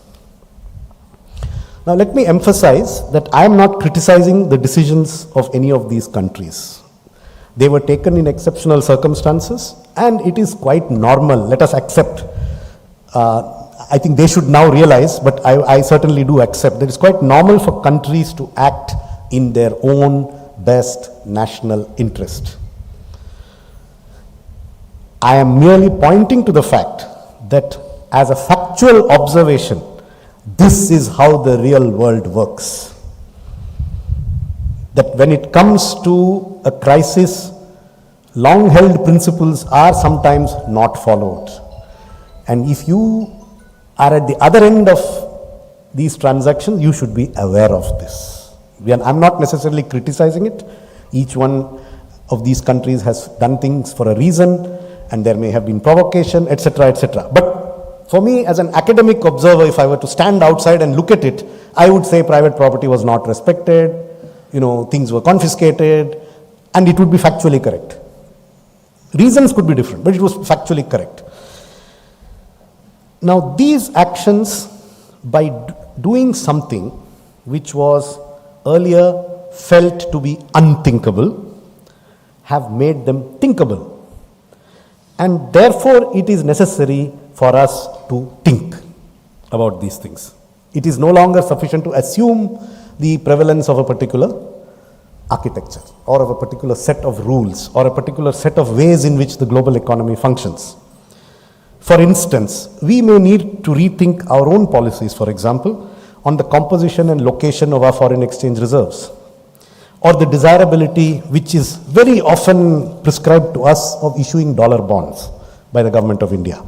Now, let me emphasize that I am not criticizing the decisions of any of these countries. They were taken in exceptional circumstances, and it is quite normal. Let us accept. I think they should now realize, but I certainly do accept that it's quite normal for countries to act in their own best national interest. I am merely pointing to the fact that as a factual observation, this is how the real world works. That when it comes to a crisis, long-held principles are sometimes not followed. And if you are at the other end of these transactions, you should be aware of this. I'm not necessarily criticizing it. Each one of these countries has done things for a reason, and there may have been provocation, etc., etc. But for me, as an academic observer, if I were to stand outside and look at it, I would say private property was not respected, things were confiscated, and it would be factually correct. Reasons could be different, but it was factually correct. Now, these actions, by doing something which was earlier felt to be unthinkable, have made them thinkable. And therefore, it is necessary for us to think about these things. It is no longer sufficient to assume the prevalence of a particular architecture or of a particular set of rules or a particular set of ways in which the global economy functions. For instance, we may need to rethink our own policies, for example, on the composition and location of our foreign exchange reserves, or the desirability, which is very often prescribed to us, of issuing dollar bonds by the government of India.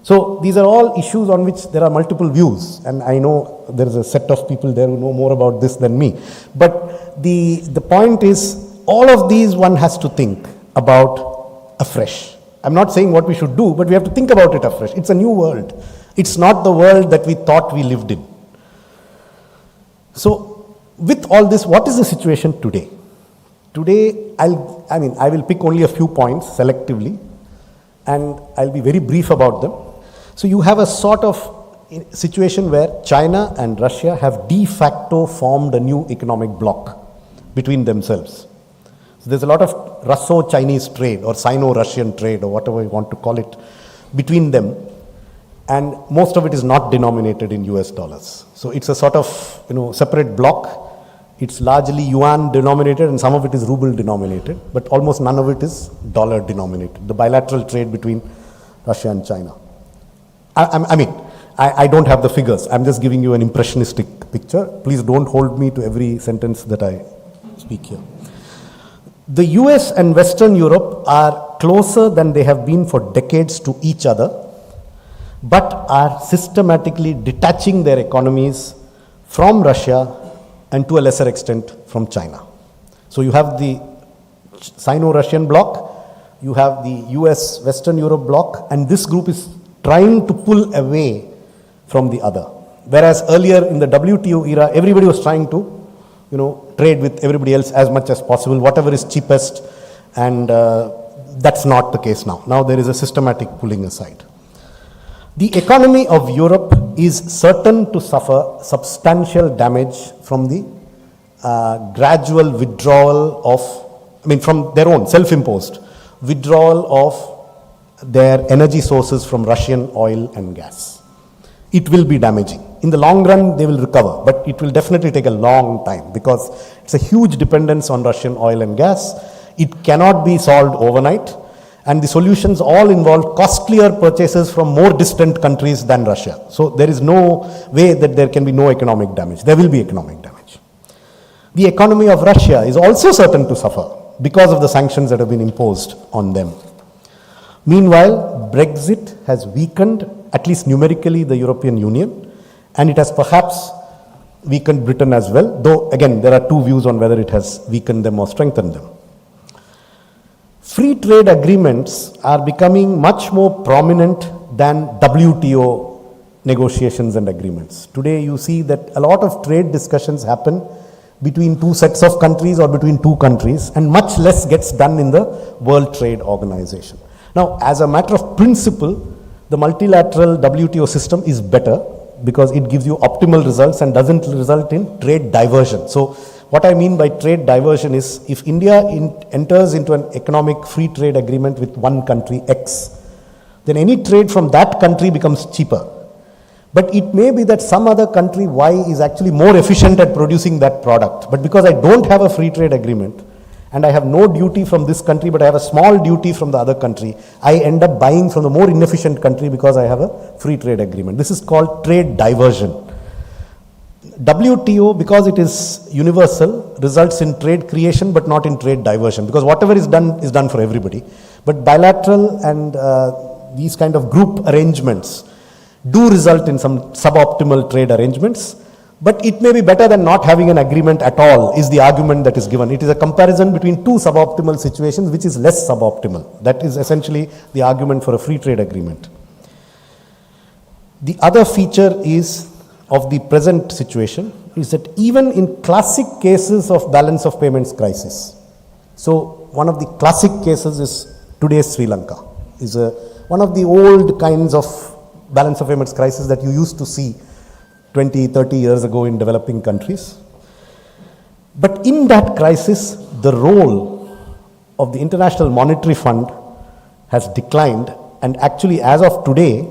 So these are all issues on which there are multiple views, and I know there is a set of people there who know more about this than me. But the point is, all of these one has to think about afresh. I'm not saying what we should do, but we have to think about it afresh. It's a new world. It's not the world that we thought we lived in. So, with all this, what is the situation today? Today, I will pick only a few points selectively, and I'll be very brief about them. So, you have a sort of situation where China and Russia have de facto formed a new economic bloc between themselves. So there's a lot of Russo-Chinese trade or Sino-Russian trade or whatever you want to call it between them, and most of it is not denominated in US dollars. So it's a sort of separate bloc. It's largely yuan denominated and some of it is ruble denominated, but almost none of it is dollar denominated. The bilateral trade between Russia and China. I don't have the figures. I'm just giving you an impressionistic picture. Please don't hold me to every sentence that I speak here. The US and Western Europe are closer than they have been for decades to each other, but are systematically detaching their economies from Russia and to a lesser extent from China. So you have the Sino-Russian bloc, you have the US Western Europe bloc, and this group is trying to pull away from the other. Whereas earlier in the WTO era, everybody was trying to trade with everybody else as much as possible, whatever is cheapest, and that's not the case now. Now there is a systematic pulling aside. The economy of Europe is certain to suffer substantial damage from the gradual withdrawal from their own self-imposed withdrawal of their energy sources from Russian oil and gas. It will be damaging. In the long run, they will recover, but it will definitely take a long time because it's a huge dependence on Russian oil and gas. It cannot be solved overnight, and the solutions all involve costlier purchases from more distant countries than Russia. So there is no way that there can be no economic damage. There will be economic damage. The economy of Russia is also certain to suffer because of the sanctions that have been imposed on them. Meanwhile, Brexit has weakened, at least numerically, the European Union, and it has perhaps weakened Britain as well, though again there are two views on whether it has weakened them or strengthened them. Free trade agreements are becoming much more prominent than WTO negotiations and agreements. Today you see that a lot of trade discussions happen between two sets of countries or between two countries, and much less gets done in the World Trade Organization. Now, as a matter of principle, the multilateral WTO system is better because it gives you optimal results and doesn't result in trade diversion. So what I mean by trade diversion is if India enters into an economic free trade agreement with one country X, then any trade from that country becomes cheaper. But it may be that some other country Y is actually more efficient at producing that product. But because I don't have a free trade agreement and I have no duty from this country, but I have a small duty from the other country, I end up buying from the more inefficient country because I have a free trade agreement. This is called trade diversion. WTO, because it is universal, results in trade creation but not in trade diversion, because whatever is done for everybody. But bilateral and these kind of group arrangements do result in some suboptimal trade arrangements, but it may be better than not having an agreement at all, is the argument that is given. It is a comparison between two suboptimal situations which is less suboptimal. That is essentially the argument for a free trade agreement. The other feature is of the present situation is that even in classic cases of balance of payments crisis, so one of the classic cases is today's Sri Lanka, is one of the old kinds of balance of payments crisis that you used to see 20, 30 years ago in developing countries. But in that crisis, the role of the International Monetary Fund has declined, and actually as of today,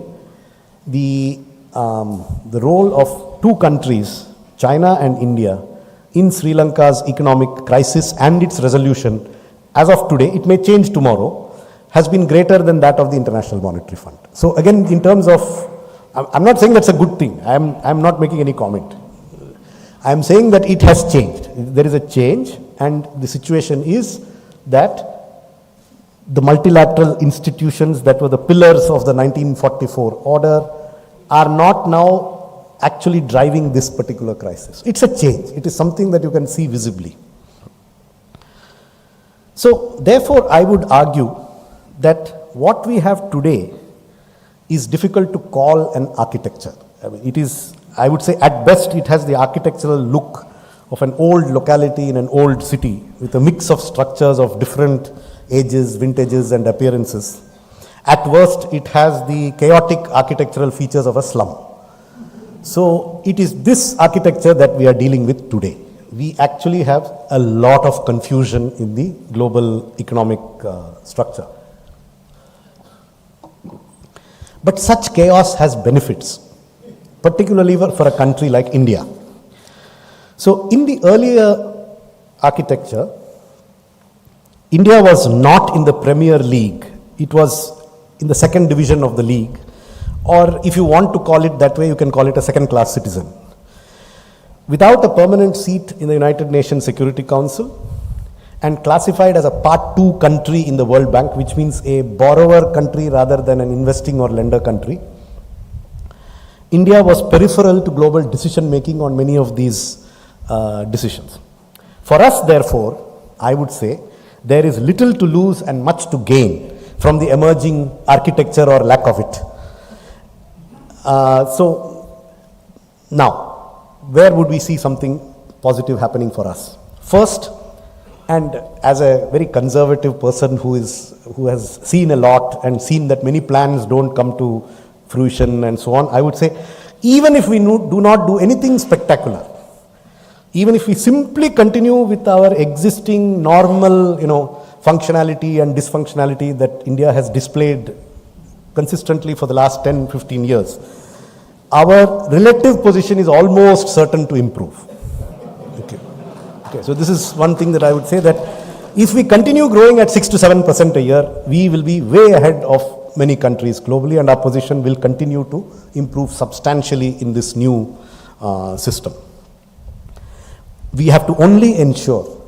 the role of two countries, China and India, in Sri Lanka's economic crisis and its resolution, as of today, it may change tomorrow, has been greater than that of the International Monetary Fund. So again, in terms of, I'm not saying that's a good thing. I'm not making any comment. I'm saying that it has changed. There is a change, and the situation is that the multilateral institutions that were the pillars of the 1944 order are not now actually driving this particular crisis. It's a change. It is something that you can see visibly. So therefore, I would argue that what we have today is difficult to call an architecture. I mean, it is, I would say at best, it has the architectural look of an old locality in an old city with a mix of structures of different ages, vintages and appearances. At worst, it has the chaotic architectural features of a slum. So it is this architecture that we are dealing with today. We actually have a lot of confusion in the global economic structure. But such chaos has benefits, particularly for a country like India. So in the earlier architecture, India was not in the Premier League. It was in the second division of the league, or if you want to call it that way, you can call it a second-class citizen. Without a permanent seat in the United Nations Security Council, and classified as a Part 2 country in the World Bank, which means a borrower country rather than an investing or lender country, India was peripheral to global decision making on many of these decisions. For us, therefore, I would say there is little to lose and much to gain from the emerging architecture or lack of it. So now, where would we see something positive happening for us? First, and as a very conservative person who has seen a lot and seen that many plans don't come to fruition and so on, I would say, even if we do not do anything spectacular, even if we simply continue with our existing normal, functionality and dysfunctionality that India has displayed consistently for the last 10, 15 years, our relative position is almost certain to improve. Okay, so this is one thing that I would say, that if we continue growing at 6 to 7% a year, we will be way ahead of many countries globally, and our position will continue to improve substantially in this new system. We have to only ensure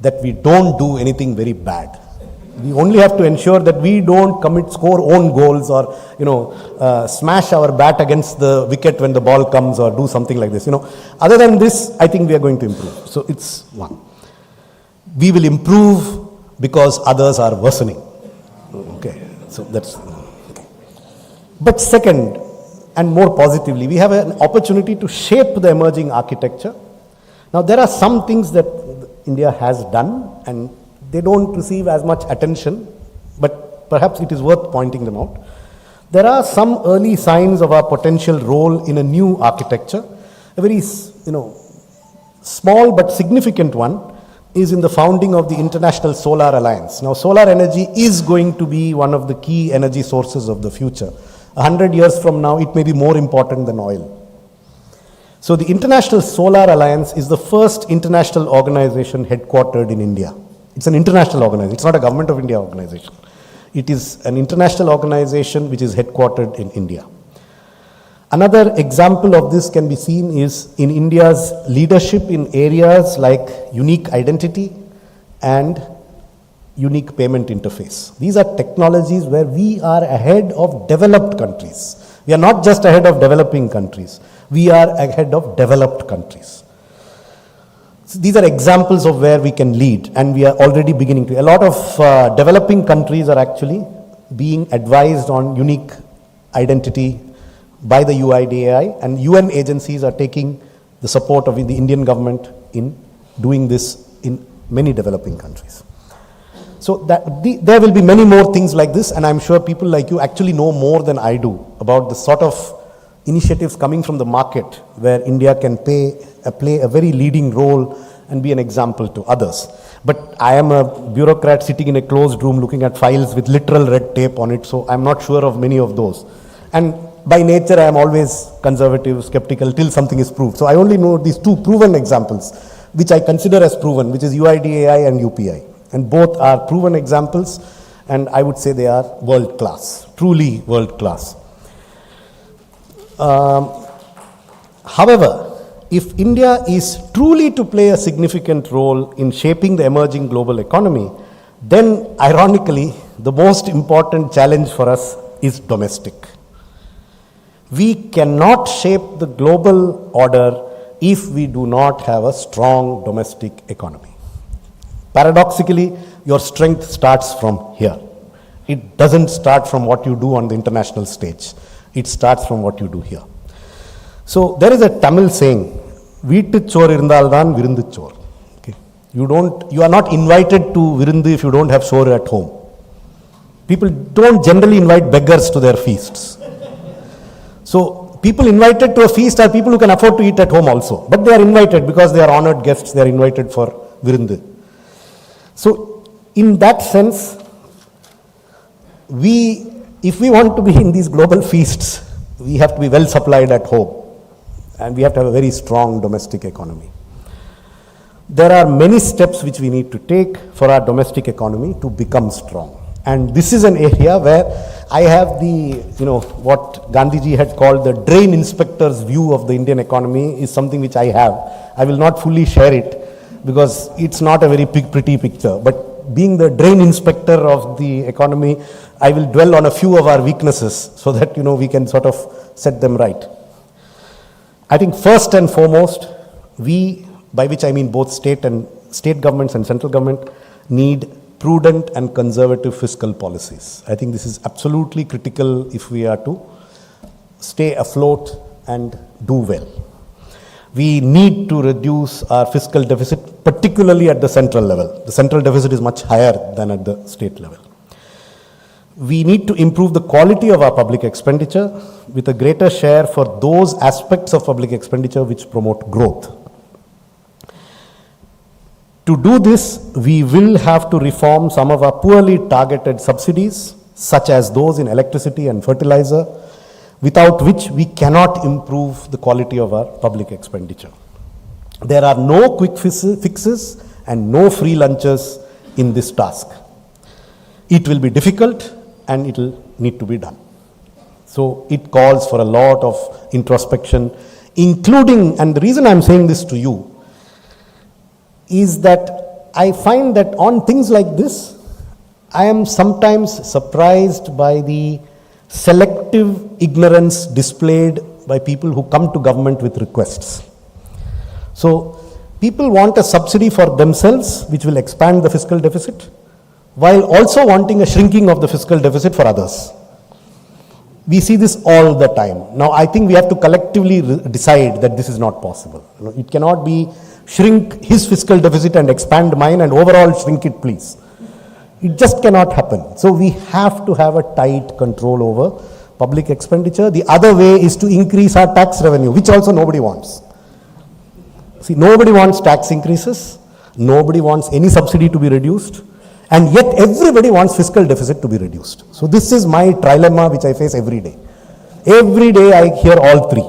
that we don't do anything very bad. We only have to ensure that we don't score own goals, or smash our bat against the wicket when the ball comes, or do something like this. Other than this, I think we are going to improve. So it's one. We will improve because others are worsening. Okay, so that's okay. But second, and more positively, we have an opportunity to shape the emerging architecture. Now, there are some things that India has done, and they don't receive as much attention, but perhaps it is worth pointing them out. There are some early signs of our potential role in a new architecture. A very, small but significant one is in the founding of the International Solar Alliance. Now, solar energy is going to be one of the key energy sources of the future. 100 years from now, it may be more important than oil. So the International Solar Alliance is the first international organization headquartered in India. It's an international organization. It's not a Government of India organization. It is an international organization which is headquartered in India. Another example of this can be seen is in India's leadership in areas like unique identity and unique payment interface. These are technologies where we are ahead of developed countries. We are not just ahead of developing countries. We are ahead of developed countries. So these are examples of where we can lead, and we are already beginning to. A lot of developing countries are actually being advised on unique identity by the UIDAI, and UN agencies are taking the support of the Indian government in doing this in many developing countries. So there will be many more things like this, and I'm sure people like you actually know more than I do about the sort of initiatives coming from the market where India can play a very leading role and be an example to others. But I am a bureaucrat sitting in a closed room looking at files with literal red tape on it, so I'm not sure of many of those. And by nature, I am always conservative, skeptical, till something is proved. So I only know these two proven examples, which I consider as proven, which is UIDAI and UPI. And both are proven examples, and I would say they are world class, truly world class. However, if India is truly to play a significant role in shaping the emerging global economy, then ironically, the most important challenge for us is domestic. We cannot shape the global order if we do not have a strong domestic economy. Paradoxically, your strength starts from here. It doesn't start from what you do on the international stage. It starts from what you do here. So there is a Tamil saying, "Veettu chor irundaldan virundu chor." Okay. You are not invited to virundu if you don't have sore at home. People don't generally invite beggars to their feasts. So people invited to a feast are people who can afford to eat at home also. But they are invited because they are honored guests. They are invited for virundu. So in that sense, if we want to be in these global feasts, we have to be well supplied at home, and we have to have a very strong domestic economy. There are many steps which we need to take for our domestic economy to become strong. And this is an area where I have what Gandhiji had called the drain inspector's view of the Indian economy is something which I have. I will not fully share it because it's not a very pretty picture. But being the drain inspector of the economy, I will dwell on a few of our weaknesses so that, we can sort of set them right. I think first and foremost, we, by which I mean both state governments and central government, need prudent and conservative fiscal policies. I think this is absolutely critical if we are to stay afloat and do well. We need to reduce our fiscal deficit, particularly at the central level. The central deficit is much higher than at the state level. We need to improve the quality of our public expenditure with a greater share for those aspects of public expenditure which promote growth. To do this, we will have to reform some of our poorly targeted subsidies, such as those in electricity and fertilizer, without which we cannot improve the quality of our public expenditure. There are no quick fixes and no free lunches in this task. It will be difficult and it will need to be done. So it calls for a lot of introspection, including, and the reason I'm saying this to you is that I find that on things like this, I am sometimes surprised by the selective ignorance displayed by people who come to government with requests. So people want a subsidy for themselves, which will expand the fiscal deficit, while also wanting a shrinking of the fiscal deficit for others. We see this all the time. Now, I think we have to collectively decide that this is not possible. It cannot be shrink his fiscal deficit and expand mine and overall shrink it, please. It just cannot happen. So we have to have a tight control over public expenditure. The other way is to increase our tax revenue, which also nobody wants. See, nobody wants tax increases. Nobody wants any subsidy to be reduced. And yet everybody wants fiscal deficit to be reduced. So this is my trilemma which I face every day. Every day I hear all three.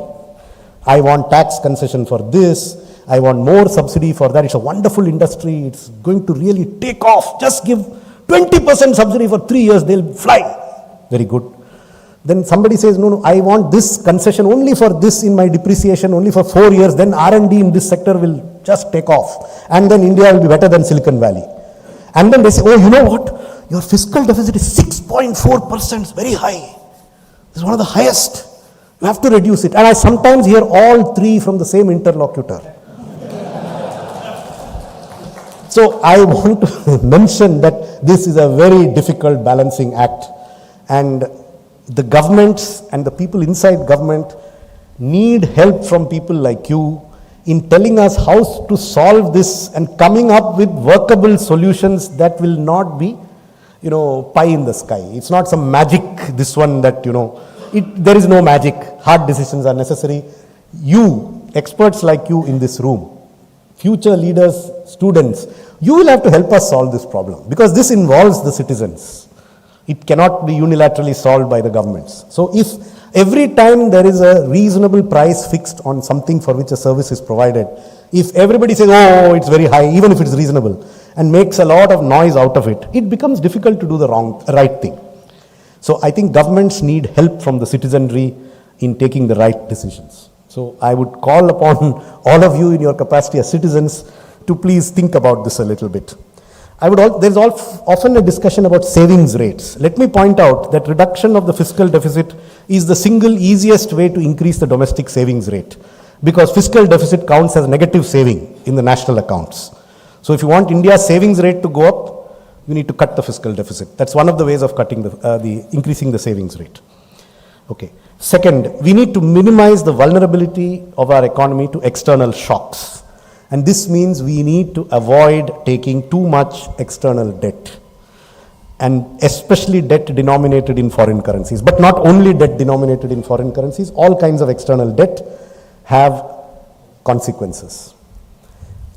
I want tax concession for this. I want more subsidy for that. It's a wonderful industry. It's going to really take off. Just give 20% subsidy for 3 years. They'll fly. Very good. Then somebody says, no, I want this concession only for this in my depreciation, only for 4 years. Then R&D in this sector will just take off. And then India will be better than Silicon Valley. And then they say, oh, you know what? Your fiscal deficit is 6.4%. It's very high. It's one of the highest. You have to reduce it. And I sometimes hear all three from the same interlocutor. So I want to mention that this is a very difficult balancing act. And the governments and the people inside government need help from people like you in telling us how to solve this and coming up with workable solutions that will not be, pie in the sky. It's not some magic, this one that, there is no magic. Hard decisions are necessary. You, experts like you in this room, future leaders, students, you will have to help us solve this problem because this involves the citizens. It cannot be unilaterally solved by the governments. So if every time there is a reasonable price fixed on something for which a service is provided, if everybody says, oh, it's very high, even if it's reasonable, and makes a lot of noise out of it, it becomes difficult to do the right thing. So I think governments need help from the citizenry in taking the right decisions. So I would call upon all of you in your capacity as citizens to please think about this a little bit. There's often a discussion about savings rates. Let me point out that reduction of the fiscal deficit is the single easiest way to increase the domestic savings rate because fiscal deficit counts as negative saving in the national accounts. So if you want India's savings rate to go up, you need to cut the fiscal deficit. That's one of the ways of cutting increasing the savings rate. Okay. Second, we need to minimize the vulnerability of our economy to external shocks. And this means we need to avoid taking too much external debt, and especially debt denominated in foreign currencies. But not only debt denominated in foreign currencies, all kinds of external debt have consequences.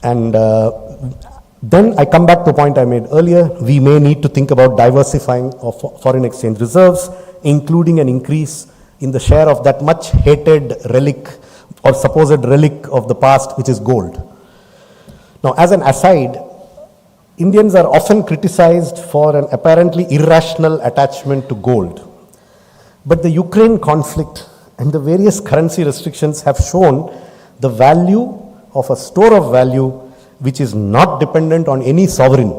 And then I come back to a point I made earlier. We may need to think about diversifying of foreign exchange reserves, including an increase in the share of that much hated relic or supposed relic of the past, which is gold. Now, as an aside, Indians are often criticized for an apparently irrational attachment to gold. But the Ukraine conflict and the various currency restrictions have shown the value of a store of value which is not dependent on any sovereign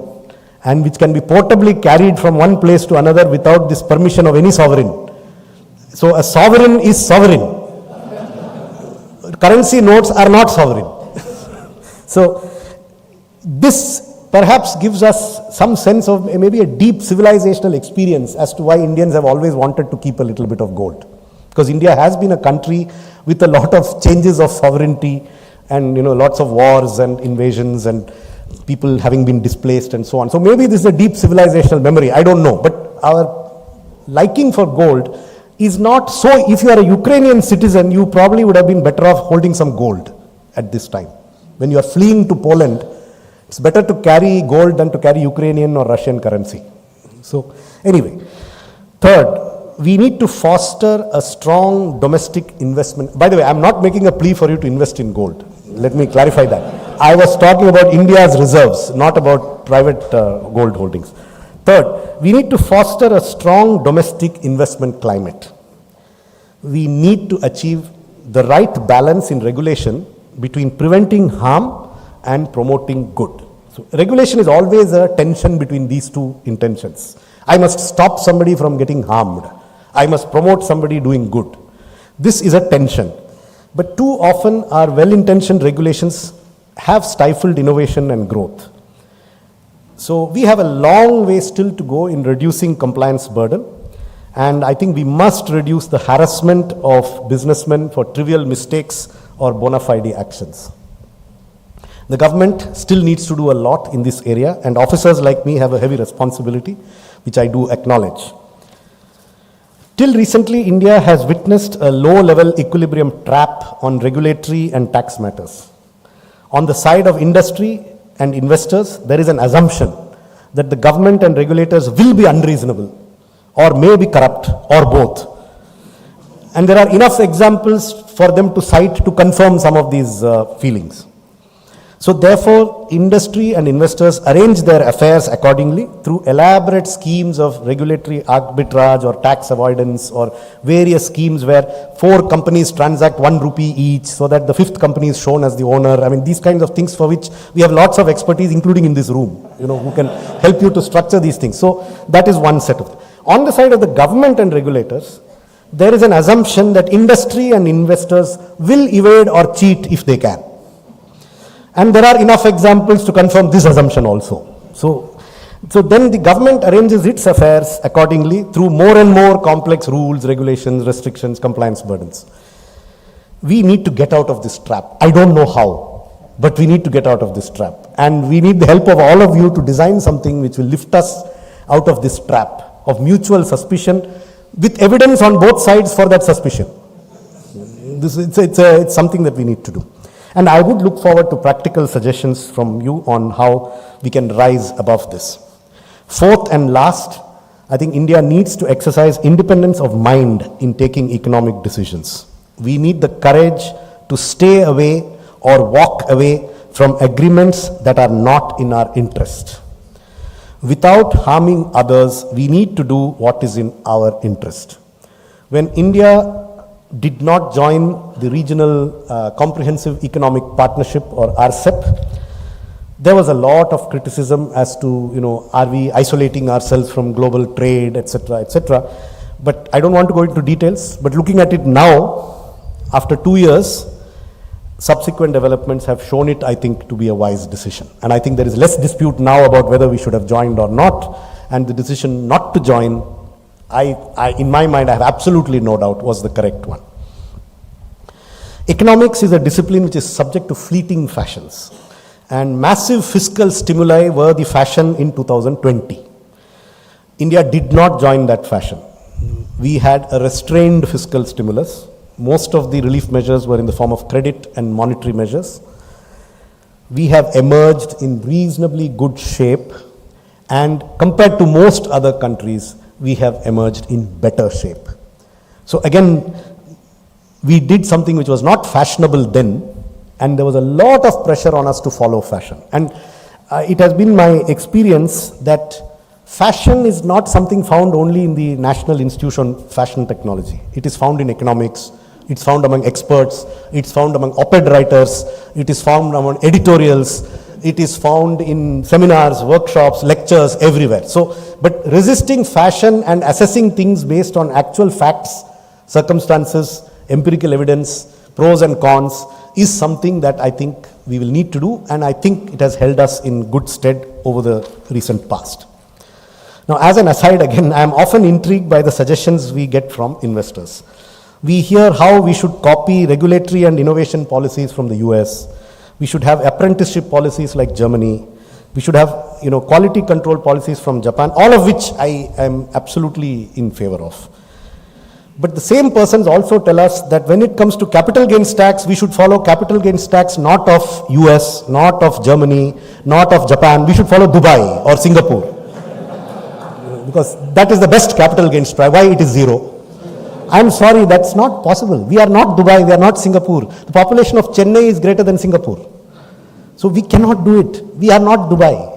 and which can be portably carried from one place to another without this permission of any sovereign. So a sovereign is sovereign. Currency notes are not sovereign. So this perhaps gives us some sense of maybe a deep civilizational experience as to why Indians have always wanted to keep a little bit of gold. Because India has been a country with a lot of changes of sovereignty and lots of wars and invasions and people having been displaced and so on. So maybe this is a deep civilizational memory, I don't know, but our liking for gold is not so. If you are a Ukrainian citizen, you probably would have been better off holding some gold at this time. When you are fleeing to Poland, it's better to carry gold than to carry Ukrainian or Russian currency. So anyway, third, we need to foster a strong domestic investment. By the way, I'm not making a plea for you to invest in gold. Let me clarify that. I was talking about India's reserves, not about private gold holdings. Third, we need to foster a strong domestic investment climate. We need to achieve the right balance in regulation between preventing harm and promoting good. So regulation is always a tension between these two intentions. I must stop somebody from getting harmed. I must promote somebody doing good. This is a tension. But too often our well-intentioned regulations have stifled innovation and growth. So we have a long way still to go in reducing compliance burden, and I think we must reduce the harassment of businessmen for trivial mistakes or bona fide actions. The government still needs to do a lot in this area, and officers like me have a heavy responsibility, which I do acknowledge. Till recently, India has witnessed a low-level equilibrium trap on regulatory and tax matters. On the side of industry and investors, there is an assumption that the government and regulators will be unreasonable or may be corrupt or both. And there are enough examples for them to cite to confirm some of these feelings. So therefore, industry and investors arrange their affairs accordingly through elaborate schemes of regulatory arbitrage or tax avoidance, or various schemes where 4 companies transact 1 rupee each so that the 5th company is shown as the owner. I mean, these kinds of things for which we have lots of expertise, including in this room, who can help you to structure these things. So that is one set of. On the side of the government and regulators, there is an assumption that industry and investors will evade or cheat if they can. And there are enough examples to confirm this assumption also. So then the government arranges its affairs accordingly through more and more complex rules, regulations, restrictions, compliance burdens. We need to get out of this trap. I don't know how, but we need to get out of this trap. And we need the help of all of you to design something which will lift us out of this trap of mutual suspicion with evidence on both sides for that suspicion. It's something that we need to do. And I would look forward to practical suggestions from you on how we can rise above this. Fourth and last, I think India needs to exercise independence of mind in taking economic decisions. We need the courage to stay away or walk away from agreements that are not in our interest. Without harming others, we need to do what is in our interest. When India did not join the Regional Comprehensive Economic Partnership, or RCEP, there was a lot of criticism as to, are we isolating ourselves from global trade, etc., etc. But I don't want to go into details, but looking at it now, after 2 years, subsequent developments have shown it, I think, to be a wise decision. And I think there is less dispute now about whether we should have joined or not, and the decision not to join, in my mind, I have absolutely no doubt, was the correct one. Economics is a discipline which is subject to fleeting fashions, and massive fiscal stimuli were the fashion in 2020. India did not join that fashion. We had a restrained fiscal stimulus. Most of the relief measures were in the form of credit and monetary measures. We have emerged in reasonably good shape, and compared to most other countries, we have emerged in better shape. So again, we did something which was not fashionable then, and there was a lot of pressure on us to follow fashion. And it has been my experience that fashion is not something found only in the National Institute on Fashion Technology. It is found in economics, it's found among experts, it's found among op-ed writers, it is found among editorials, it is found in seminars, workshops, lectures, everywhere. So, but resisting fashion and assessing things based on actual facts, circumstances, empirical evidence, pros and cons, is something that I think we will need to do, and I think it has held us in good stead over the recent past. Now, as an aside again, I am often intrigued by the suggestions we get from investors. We hear how we should copy regulatory and innovation policies from the US. We should have apprenticeship policies like Germany. We should have, quality control policies from Japan, all of which I am absolutely in favor of. But the same persons also tell us that when it comes to capital gains tax, we should follow capital gains tax not of US, not of Germany, not of Japan. We should follow Dubai or Singapore. Because that is the best capital gains tax. Why it is zero? I'm sorry, that's not possible. We are not Dubai, we are not Singapore. The population of Chennai is greater than Singapore. So we cannot do it. We are not Dubai.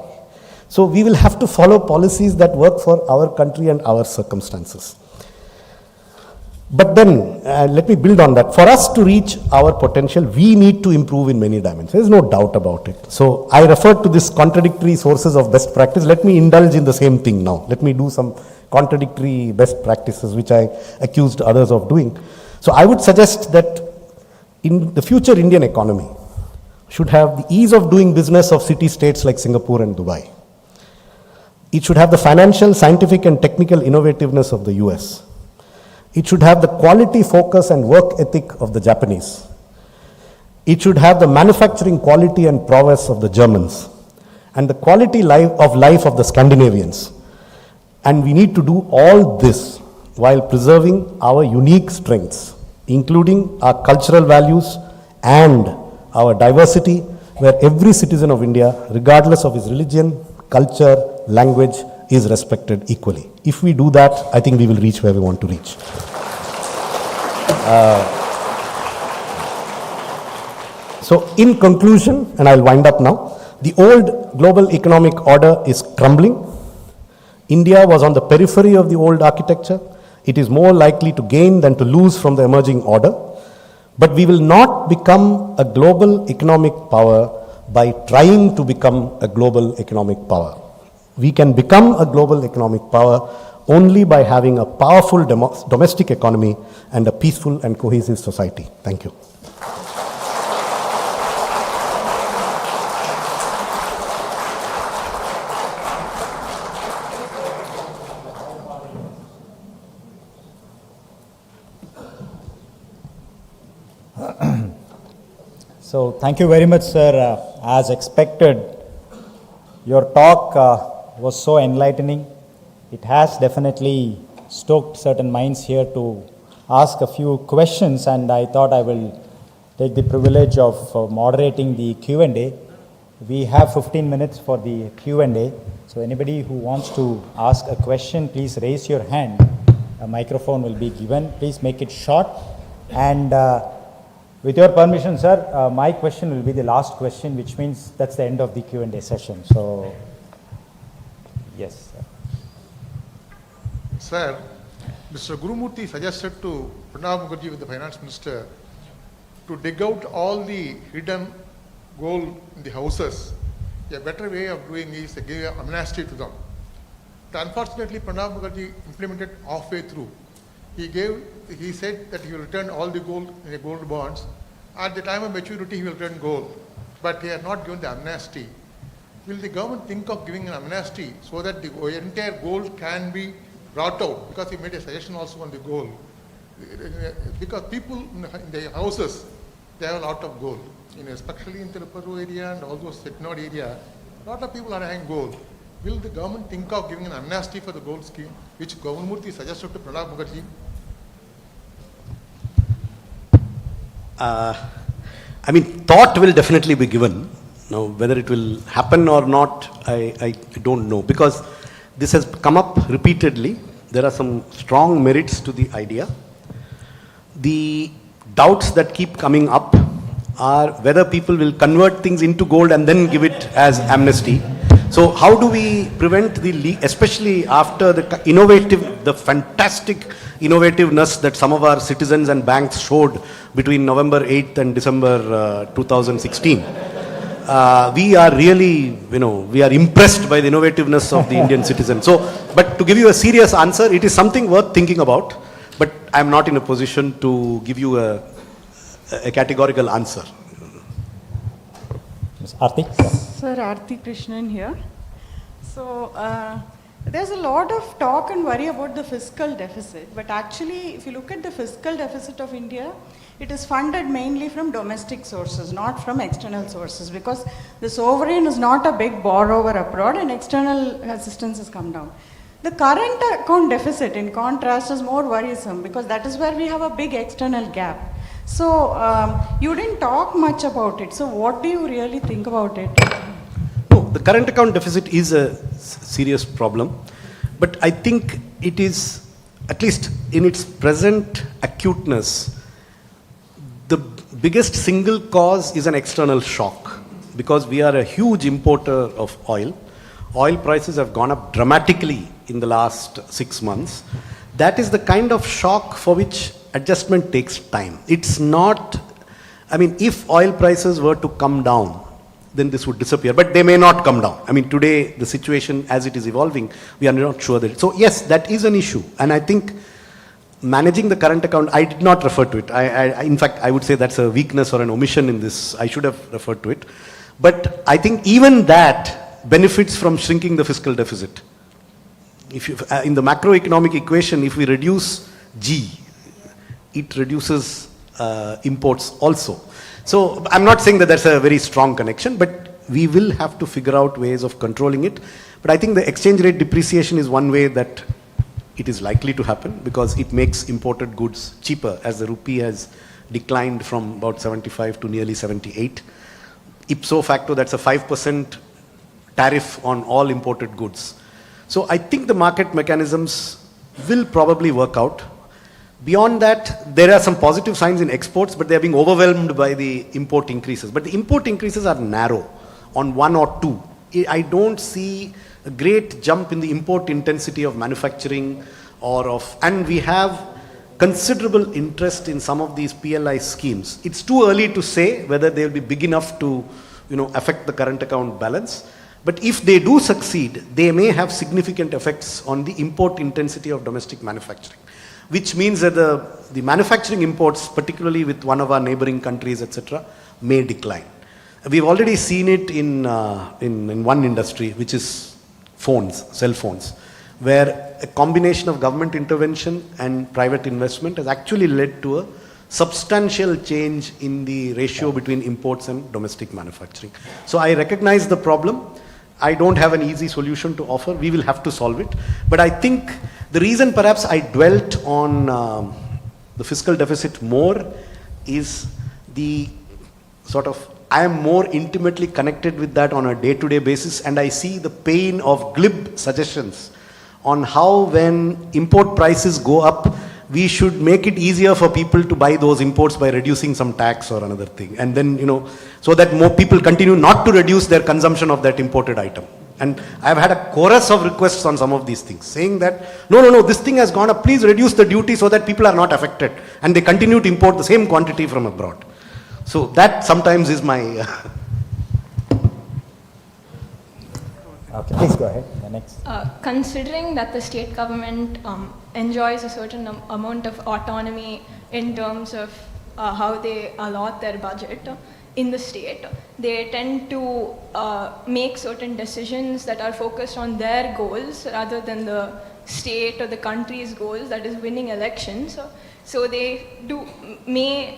So we will have to follow policies that work for our country and our circumstances. But then, let me build on that. For us to reach our potential, we need to improve in many dimensions. There is no doubt about it. So I referred to this contradictory sources of best practice. Let me indulge in the same thing now. Let me do some contradictory best practices which I accused others of doing. So I would suggest that in the future Indian economy should have the ease of doing business of city-states like Singapore and Dubai. It should have the financial, scientific and technical innovativeness of the US. It should have the quality focus and work ethic of the Japanese. It should have the manufacturing quality and prowess of the Germans and the quality of life of the Scandinavians. And we need to do all this while preserving our unique strengths, including our cultural values and our diversity, where every citizen of India, regardless of his religion, culture, language, is respected equally. If we do that, I think we will reach where we want to reach. So in conclusion, and I'll wind up now, the old global economic order is crumbling. India was on the periphery of the old architecture. It is more likely to gain than to lose from the emerging order. But we will not become a global economic power by trying to become a global economic power. We can become a global economic power only by having a powerful domestic economy and a peaceful and cohesive society. Thank you. So thank you very much, sir. As expected, your talk was so enlightening. It has definitely stoked certain minds here to ask a few questions, and I thought I will take the privilege of moderating the Q&A. We have 15 minutes for the Q&A. So anybody who wants to ask a question, please raise your hand. A microphone will be given. Please make it short. And with your permission, sir, my question will be the last question, which means that's the end of the Q&A session. So, yes, sir. Sir, Mr. Gurumurthy suggested to Pranab Mukherjee with the finance minister to dig out all the hidden gold in the houses. A better way of doing is to give amnesty to them. But unfortunately, Pranab Mukherjee implemented halfway through. He said that he will return all the gold in the gold bonds. At the time of maturity, he will return gold. But he has not given the amnesty. Will the government think of giving an amnesty so that the entire gold can be brought out? Because he made a suggestion also on the gold. Because people in the houses, they have a lot of gold. Especially in Tirupuru area and also Chettinad area, a lot of people are having gold. Will the government think of giving an amnesty for the gold scheme, which Gurumurthy suggested to Pranab Mukherjee? Thought will definitely be given. Now, whether it will happen or not, I don't know. Because this has come up repeatedly. There are some strong merits to the idea. The doubts that keep coming up are whether people will convert things into gold and then give it as amnesty. So how do we prevent especially after the fantastic innovativeness that some of our citizens and banks showed between November 8th and December 2016. We are really, we are impressed by the innovativeness of the Indian citizen. So, but to give you a serious answer, it is something worth thinking about, but I am not in a position to give you a categorical answer. Ms. Aarti? Sir, Aarti Krishnan here. So, There's a lot of talk and worry about the fiscal deficit, but actually, if you look at the fiscal deficit of India, it is funded mainly from domestic sources, not from external sources, because the sovereign is not a big borrower abroad and external assistance has come down. The current account deficit, in contrast, is more worrisome because that is where we have a big external gap. So, you didn't talk much about it. So, what do you really think about it? No, the current account deficit is a serious problem, but I think it is, at least in its present acuteness, the biggest single cause is an external shock, because we are a huge importer of oil. Oil prices have gone up dramatically in the last 6 months. That is the kind of shock for which adjustment takes time. It's not, I mean, if oil prices were to come down, then this would disappear, but they may not come down. I mean, today, the situation as it is evolving, we are not sure that. So yes, that is an issue. And I think managing the current account, I did not refer to it. In fact, I would say that's a weakness or an omission in this. I should have referred to it. But I think even that benefits from shrinking the fiscal deficit. If you, in the macroeconomic equation, if we reduce G, it reduces imports also. So I'm not saying that that's a very strong connection, but we will have to figure out ways of controlling it. But I think the exchange rate depreciation is one way that it is likely to happen, because it makes imported goods cheaper, as the rupee has declined from about 75 to nearly 78. Ipso facto, that's a 5% tariff on all imported goods. So I think the market mechanisms will probably work out. Beyond that, there are some positive signs in exports, but they are being overwhelmed by the import increases. But the import increases are narrow on one or two. I don't see a great jump in the import intensity of manufacturing and we have considerable interest in some of these PLI schemes. It's too early to say whether they'll be big enough to, affect the current account balance. But if they do succeed, they may have significant effects on the import intensity of domestic manufacturing, which means that the manufacturing imports, particularly with one of our neighboring countries, etc., may decline. We've already seen it in one industry, which is phones, cell phones, where a combination of government intervention and private investment has actually led to a substantial change in the ratio between imports and domestic manufacturing. So I recognize the problem. I don't have an easy solution to offer. We will have to solve it. But I think the reason perhaps I dwelt on the fiscal deficit more is the sort of, I am more intimately connected with that on a day-to-day basis, and I see the pain of glib suggestions on how, when import prices go up, we should make it easier for people to buy those imports by reducing some tax or another thing. And then, so that more people continue not to reduce their consumption of that imported item. And I've had a chorus of requests on some of these things, saying that, no, this thing has gone up, please reduce the duty so that people are not affected. And they continue to import the same quantity from abroad. So that sometimes is my... Okay, please go ahead. The next. Considering that the state government enjoys a certain amount of autonomy in terms of how they allot their budget in the state, they tend to make certain decisions that are focused on their goals rather than the state or the country's goals, that is winning elections. So they may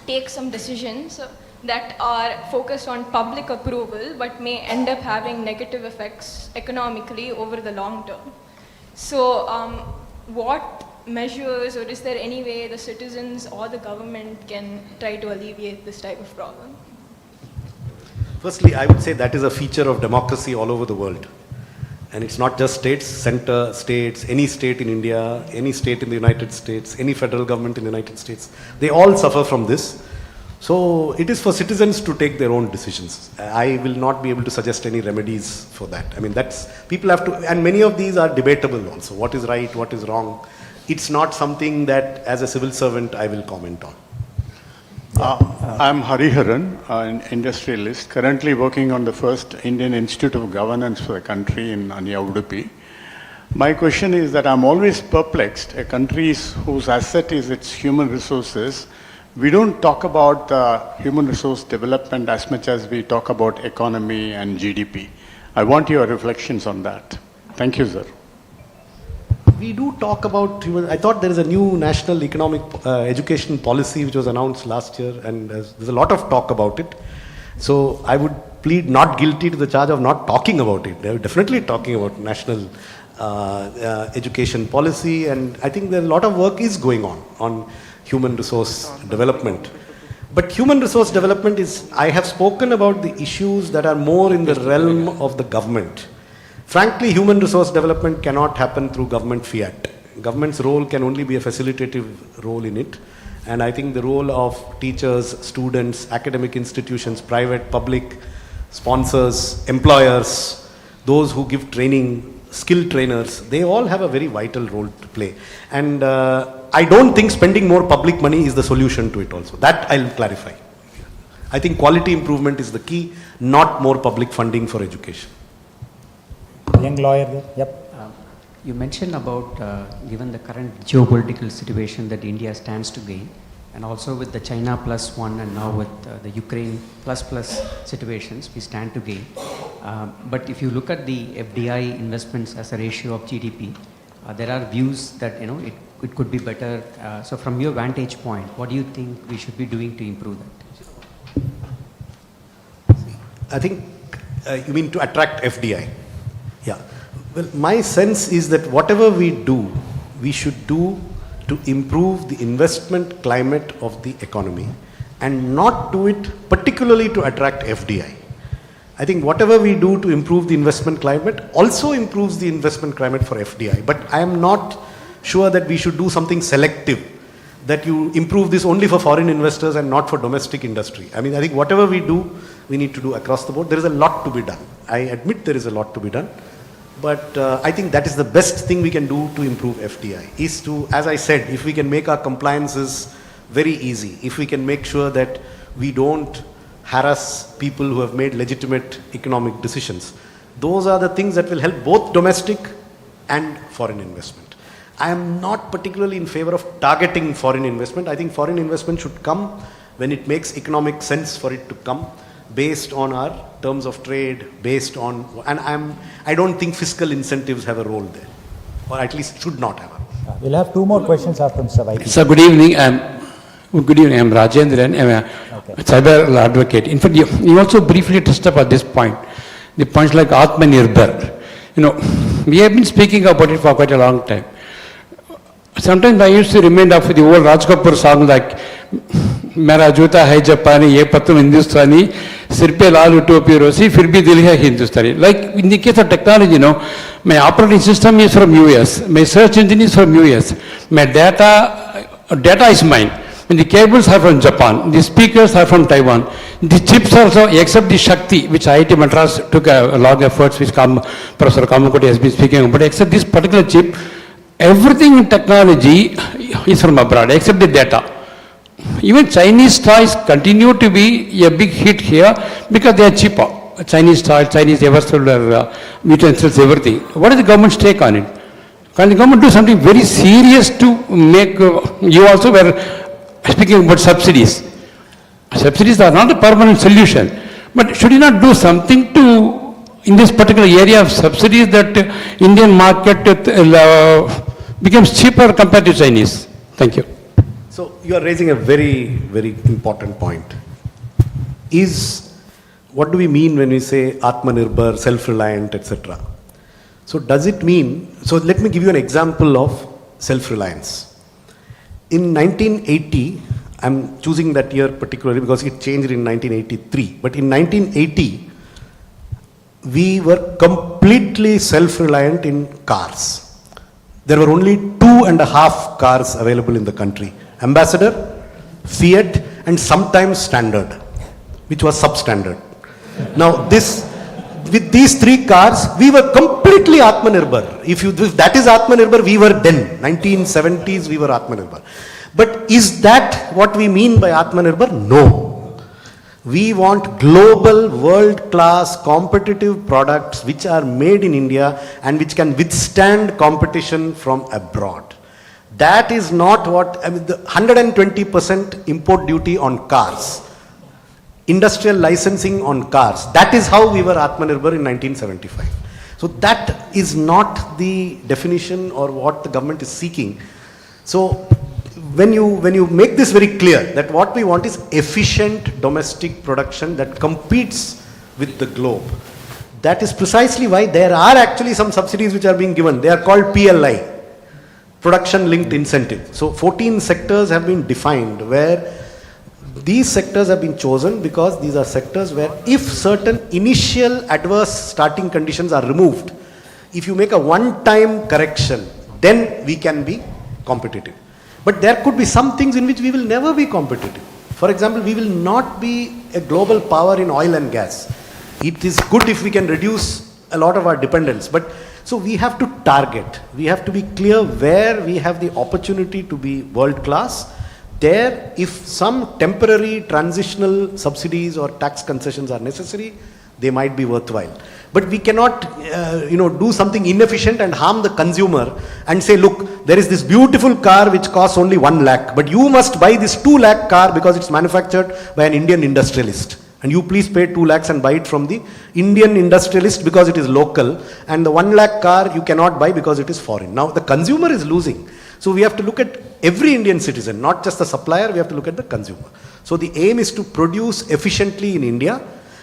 take some decisions that are focused on public approval but may end up having negative effects economically over the long term. So what measures, or is there any way the citizens or the government can try to alleviate this type of problem? Firstly, I would say that is a feature of democracy all over the world. And it's not just states, center states, any state in India, any state in the United States, any federal government in the United States. They all suffer from this. So it is for citizens to take their own decisions. I will not be able to suggest any remedies for that. I mean, people have to, and many of these are debatable also. What is right, what is wrong. It's not something that as a civil servant I will comment on. I'm Hariharan, an industrialist, currently working on the first Indian Institute of Governance for the country in Anya Udupi. My question is that I'm always perplexed. A country whose asset is its human resources, we don't talk about human resource development as much as we talk about economy and GDP. I want your reflections on that. Thank you, sir. We do talk about, I thought there is a new national economic education policy which was announced last year, and there's a lot of talk about it. So I would plead not guilty to the charge of not talking about it. They're definitely talking about national education policy, and I think a lot of work is going on human resource development. But human resource development is, I have spoken about the issues that are more in the realm of the government. Frankly, human resource development cannot happen through government fiat. Government's role can only be a facilitative role in it. And I think the role of teachers, students, academic institutions, private, public, sponsors, employers, those who give training, skilled trainers, they all have a very vital role to play. And I don't think spending more public money is the solution to it also. That I'll clarify. I think quality improvement is the key, not more public funding for education. Young lawyer there. Yep. You mentioned about, given the current geopolitical situation that India stands to gain, and also with the China +1 and now with the Ukraine ++ situations, we stand to gain. But if you look at the FDI investments as a ratio of GDP, there are views that it could be better. So from your vantage point, what do you think we should be doing to improve that? I think you mean to attract FDI. Yeah. Well, my sense is that whatever we do, we should do to improve the investment climate of the economy and not do it particularly to attract FDI. I think whatever we do to improve the investment climate also improves the investment climate for FDI. But I am not sure that we should do something selective, that you improve this only for foreign investors and not for domestic industry. I mean, I think whatever we do, we need to do across the board. There is a lot to be done. I admit there is a lot to be done. But I think that is the best thing we can do to improve FDI, is to, as I said, if we can make our compliances very easy, if we can make sure that we don't harass people who have made legitimate economic decisions, those are the things that will help both domestic and foreign investment. I am not particularly in favor of targeting foreign investment. I think foreign investment should come when it makes economic sense for it to come, based on our terms of trade, based on, and I don't think fiscal incentives have a role there, or at least should not have a. We'll have two more questions after Mr. Vaiti. Sir, good evening. Good evening. I'm Rajendran. I'm a cyber advocate. In fact, you also briefly touched up at this point. The points like Atmanirbhar. We have been speaking about it for quite a long time. Sometimes I used to remind of the old Raj Kapoor song like मेरा जूता है जापानी ये पत्तम हिंदुस्तानी सिर पे लाल टोपी Rossi फिर भी दिल है हिंदुस्तानी. Like in the case of technology, my operating system is from US, my search engine is from US, my data is mine. And the cables are from Japan, the speakers are from Taiwan, the chips also, except the Shakti, which IIT Madras took a lot of efforts, which Professor Kamakoti has been speaking about, but except this particular chip, everything in technology is from abroad, except the data. Even Chinese toys continue to be a big hit here because they are cheaper. Chinese toys, Chinese ever-solar utensils, everything. What is the government's take on it? Can the government do something very serious to make, you also were speaking about subsidies. Subsidies are not a permanent solution, but should you not do something to, in this particular area of subsidies, that Indian market becomes cheaper compared to Chinese? Thank you. So you are raising a very, very important point. What do we mean when we say Atmanirbhar, self-reliant, etc.? So does it mean, so let me give you an example of self-reliance. In 1980, I'm choosing that year particularly because it changed in 1983, but in 1980, we were completely self-reliant in cars. There were only 2.5 cars available in the country. Ambassador, Fiat, and sometimes Standard, which was substandard. Now with these 3 cars, we were completely Atmanirbhar. If that is Atmanirbhar, we were then. 1970s, we were Atmanirbhar. But is that what we mean by Atmanirbhar? No. We want global, world-class, competitive products which are made in India and which can withstand competition from abroad. That is not what, the 120% import duty on cars, industrial licensing on cars, that is how we were Atmanirbhar in 1975. So that is not the definition or what the government is seeking. So when you make this very clear that what we want is efficient domestic production that competes with the globe, that is precisely why there are actually some subsidies which are being given. They are called PLI, production linked incentive. So 14 sectors have been defined where these sectors have been chosen because these are sectors where if certain initial adverse starting conditions are removed, if you make a one-time correction, then we can be competitive. But there could be some things in which we will never be competitive. For example, we will not be a global power in oil and gas. It is good if we can reduce a lot of our dependence. But so we have to target. We have to be clear where we have the opportunity to be world class. There, if some temporary transitional subsidies or tax concessions are necessary, they might be worthwhile. But we cannot, do something inefficient and harm the consumer and say, look, there is this beautiful car which costs only 1 lakh, but you must buy this 2 lakh car because it's manufactured by an Indian industrialist. And you please pay 2 lakhs and buy it from the Indian industrialist because it is local, and the 1 lakh car you cannot buy because it is foreign. Now the consumer is losing. So we have to look at every Indian citizen, not just the supplier, we have to look at the consumer. So the aim is to produce efficiently in India,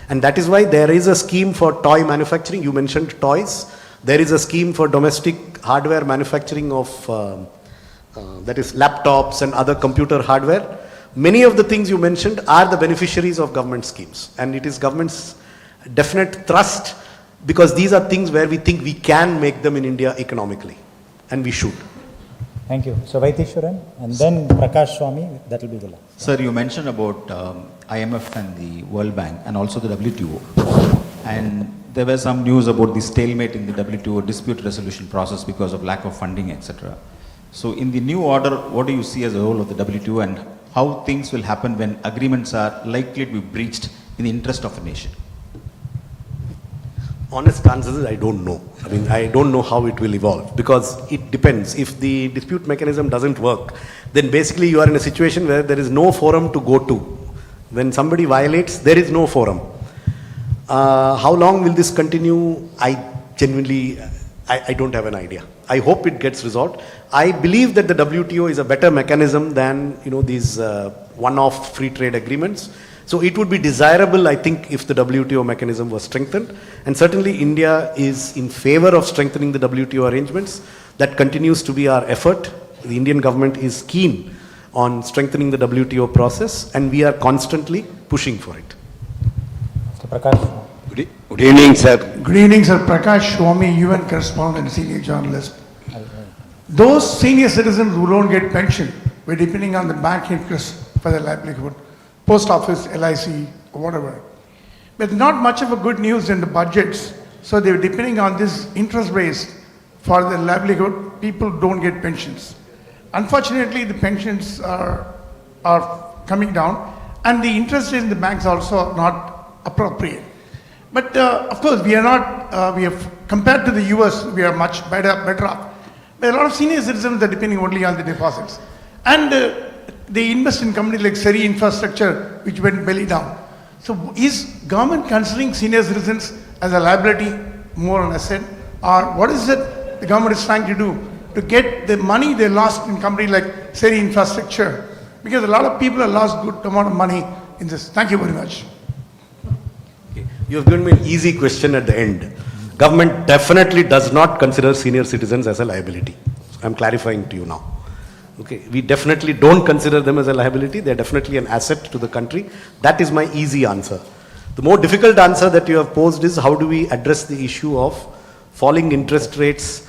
and that is why there is a scheme for toy manufacturing. You mentioned toys. There is a scheme for domestic hardware manufacturing of, that is laptops and other computer hardware. Many of the things you mentioned are the beneficiaries of government schemes, and it is government's definite thrust because these are things where we think we can make them in India economically, and we should. Thank you. So Vaitishwaran, and then Prakash Swami, that will be the last. Sir, you mentioned about IMF and the World Bank and also the WTO. And there were some news about the stalemate in the WTO dispute resolution process because of lack of funding, etc. So in the new order, what do you see as the role of the WTO and how things will happen when agreements are likely to be breached in the interest of a nation? Honest answer is I don't know. I mean, I don't know how it will evolve because it depends. If the dispute mechanism doesn't work, then basically you are in a situation where there is no forum to go to. When somebody violates, there is no forum. How long will this continue? I genuinely, I don't have an idea. I hope it gets resolved. I believe that the WTO is a better mechanism than these one-off free trade agreements. So it would be desirable, I think, if the WTO mechanism was strengthened. And certainly India is in favor of strengthening the WTO arrangements. That continues to be our effort. The Indian government is keen on strengthening the WTO process, and we are constantly pushing for it. Mr. Prakash. Good evening, sir. Good evening, sir. Prakash Swami, UN correspondent, senior journalist. Those senior citizens who don't get pension, we're depending on the bank interest for their livelihood. Post office, LIC, or whatever. But not much of a good news in the budgets. So they're depending on this interest rates for their livelihood. People don't get pensions. Unfortunately, the pensions are coming down, and the interest rates in the banks also are not appropriate. But of course, we are not. We have compared to the US, we are much better off. But a lot of senior citizens are depending only on the deposits, and they invest in companies like Shri Infrastructure, which went belly down. So is government considering senior citizens as a liability, more an asset? Or what is it the government is trying to do to get the money they lost in companies like Shri Infrastructure? Because a lot of people have lost good amount of money in this. Thank you very much. Okay. You have given me an easy question at the end. Government definitely does not consider senior citizens as a liability. I'm clarifying to you now. Okay, we definitely don't consider them as a liability. They're definitely an asset to the country. That is my easy answer. The more difficult answer that you have posed is how do we address the issue of falling interest rates.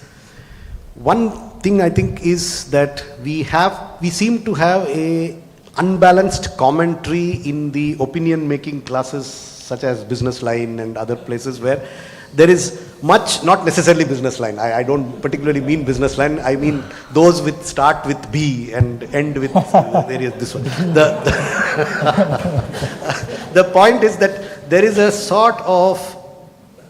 One thing I think is that we seem to have a unbalanced commentary in the opinion making classes such as Business Line and other places where there is much, not necessarily Business Line. I don't particularly mean Business Line. I mean those with start with B and end with various this one. The point is that there is a sort of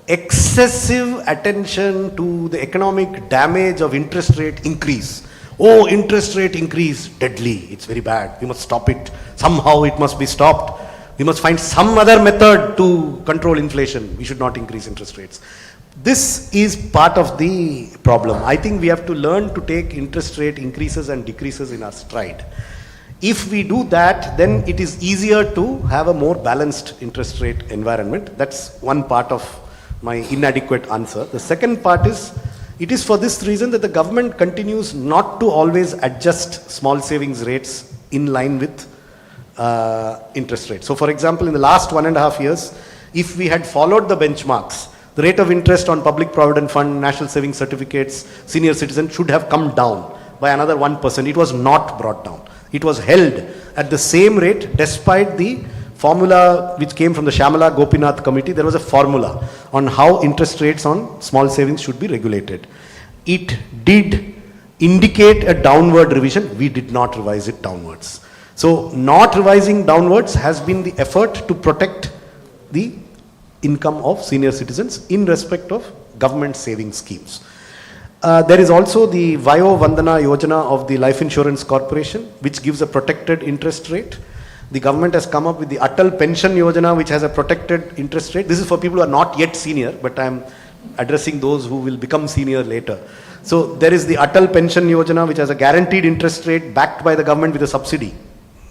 excessive attention to the economic damage of interest rate increase. Oh, interest rate increase, deadly. It's very bad. We must stop it. Somehow it must be stopped. We must find some other method to control inflation. We should not increase interest rates. This is part of the problem. I think we have to learn to take interest rate increases and decreases in our stride. If we do that, then it is easier to have a more balanced interest rate environment. That's one part of my inadequate answer. The second part is, it is for this reason that the government continues not to always adjust small savings rates in line with interest rates. So for example, in the last 1.5 years, if we had followed the benchmarks, the rate of interest on public provident fund, national savings certificates, senior citizens should have come down by another 1%. It was not brought down. It was held at the same rate despite the formula which came from the Shamala Gopinath committee. There was a formula on how interest rates on small savings should be regulated. It did indicate a downward revision. We did not revise it downwards. So not revising downwards has been the effort to protect the income of senior citizens in respect of government saving schemes. There is also the Vayo Vandana Yojana of the Life Insurance Corporation, which gives a protected interest rate. The government has come up with the Atal Pension Yojana, which has a protected interest rate. This is for people who are not yet senior, but I am addressing those who will become senior later. So there is the Atal Pension Yojana, which has a guaranteed interest rate backed by the government with a subsidy.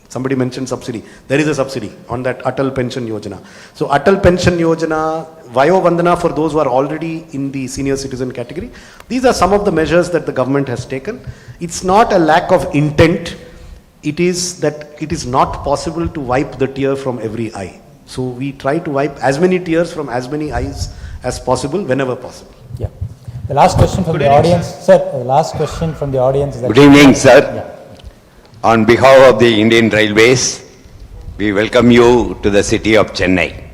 Somebody mentioned subsidy. There is a subsidy on that Atal Pension Yojana. So Atal Pension Yojana, Vayo Vandana for those who are already in the senior citizen category. These are some of the measures that the government has taken. It's not a lack of intent. It is that it is not possible to wipe the tear from every eye. So we try to wipe as many tears from as many eyes as possible whenever possible. Yeah. The last question from the audience. Sir, the last question from the audience. Good evening, sir. Yeah. On behalf of the Indian Railways, we welcome you to the city of Chennai.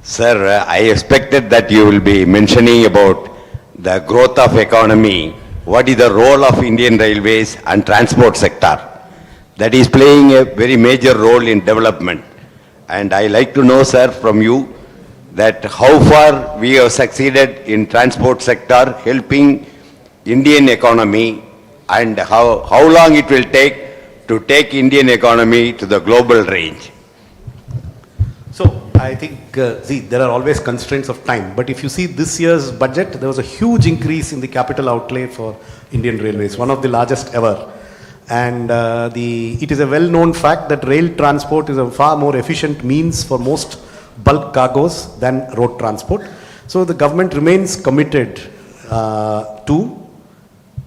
Sir, I expected that you will be mentioning about the growth of economy. What is the role of Indian Railways and transport sector? That is playing a very major role in development. And I like to know, sir, from you, that how far we have succeeded in transport sector helping Indian economy, and how long it will take to take Indian economy to the global range. So I think, see, there are always constraints of time, but if you see this year's budget, there was a huge increase in the capital outlay for Indian Railways, one of the largest ever. And it is a well-known fact that rail transport is a far more efficient means for most bulk cargoes than road transport. So the government remains committed to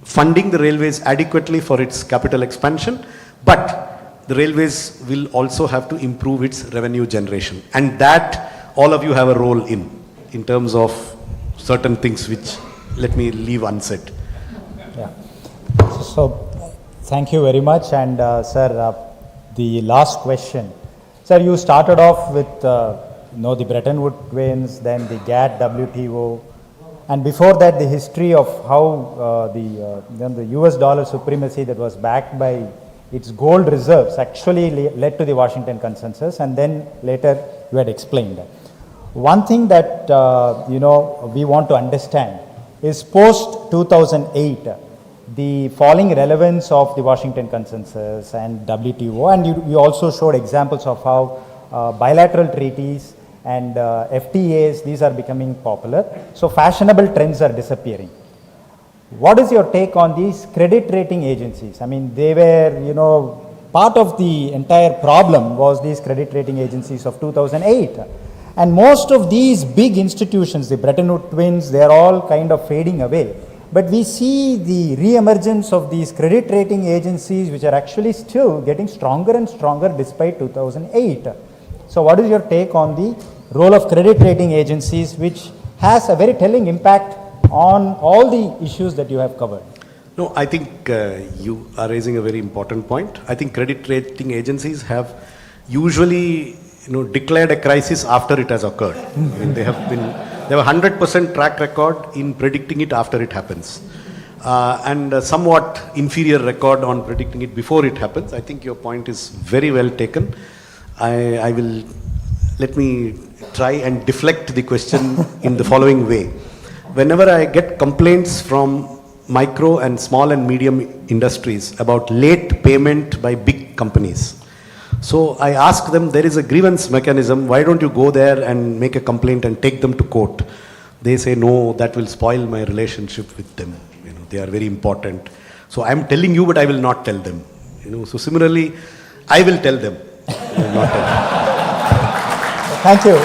funding the railways adequately for its capital expansion, but the railways will also have to improve its revenue generation. And that all of you have a role in terms of certain things which let me leave unsaid. Yeah. So thank you very much. And sir, the last question. Sir, you started off with the Bretton Woods twins, then the GATT, WTO, and before that the history of how the US dollar supremacy that was backed by its gold reserves actually led to the Washington Consensus, and then later you had explained that. One thing that we want to understand is post 2008, the falling relevance of the Washington Consensus and WTO, and you also showed examples of how bilateral treaties and FTAs, these are becoming popular. So fashionable trends are disappearing. What is your take on these credit rating agencies? I mean, they were, part of the entire problem was these credit rating agencies of 2008. And most of these big institutions, the Bretton Woods twins, they are all kind of fading away. But we see the re-emergence of these credit rating agencies, which are actually still getting stronger and stronger despite 2008. So what is your take on the role of credit rating agencies, which has a very telling impact on all the issues that you have covered? No, I think you are raising a very important point. I think credit rating agencies have usually declared a crisis after it has occurred. I mean, they have a 100% track record in predicting it after it happens, and a somewhat inferior record on predicting it before it happens. I think your point is very well taken. Let me try and deflect the question in the following way. Whenever I get complaints from micro and small and medium industries about late payment by big companies, so I ask them, there is a grievance mechanism, why don't you go there and make a complaint and take them to court? they say, no, that will spoil my relationship with them. You know, they are very important. So I'm telling you, but I will not tell them. You know, so similarly, I will tell them. I will not tell them. Thank you.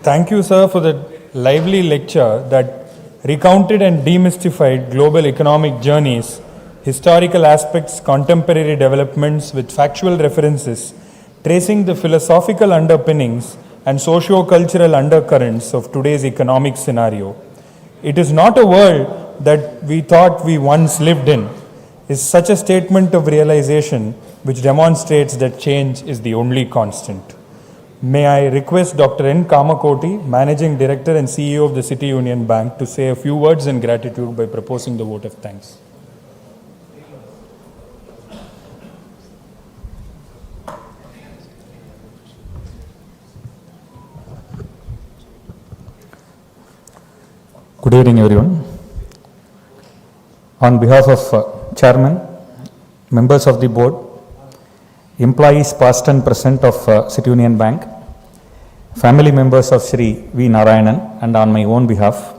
Thank you, sir, for the lively lecture that recounted and demystified global economic journeys, historical aspects, contemporary developments with factual references, tracing the philosophical underpinnings and socio-cultural undercurrents of today's economic scenario. It is not a world that we thought we once lived in, is such a statement of realization which demonstrates that change is the only constant. May I request Dr. N. Kamakoti, Managing Director and CEO of the City Union Bank, to say a few words in gratitude by proposing the vote of thanks. Good evening, everyone. On behalf of Chairman, members of the board, employees past and present of City Union Bank, family members of Shri V.Narayanan, and on my own behalf,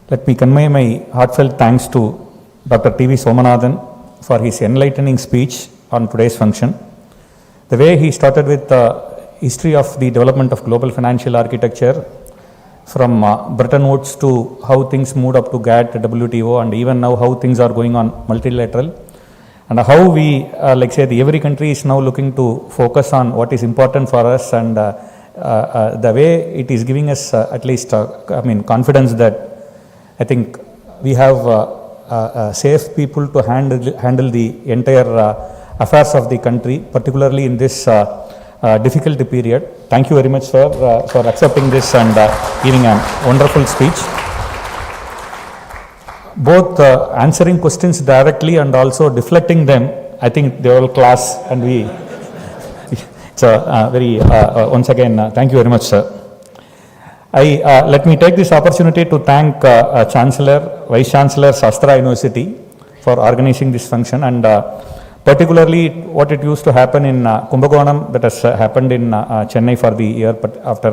let me convey my heartfelt thanks to Dr. T.V. Somanathan for his enlightening speech on today's function. The way he started with the history of the development of global financial architecture, from Bretton Woods to how things moved up to GATT, WTO, and even now how things are going on multilateral, and how we, every country is now looking to focus on what is important for us, and the way it is giving us at least, confidence that I think we have safe people to handle the entire affairs of the country, particularly in this difficult period. Thank you very much, sir, for accepting this and giving a wonderful speech. Both answering questions directly and also deflecting them, I think they were class, and we, it's a very, once again, thank you very much, sir. Let me take this opportunity to thank Chancellor, Vice Chancellor, SASTRA University for organizing this function, and particularly what it used to happen in Kumbakonam, that has happened in Chennai for the year, but after,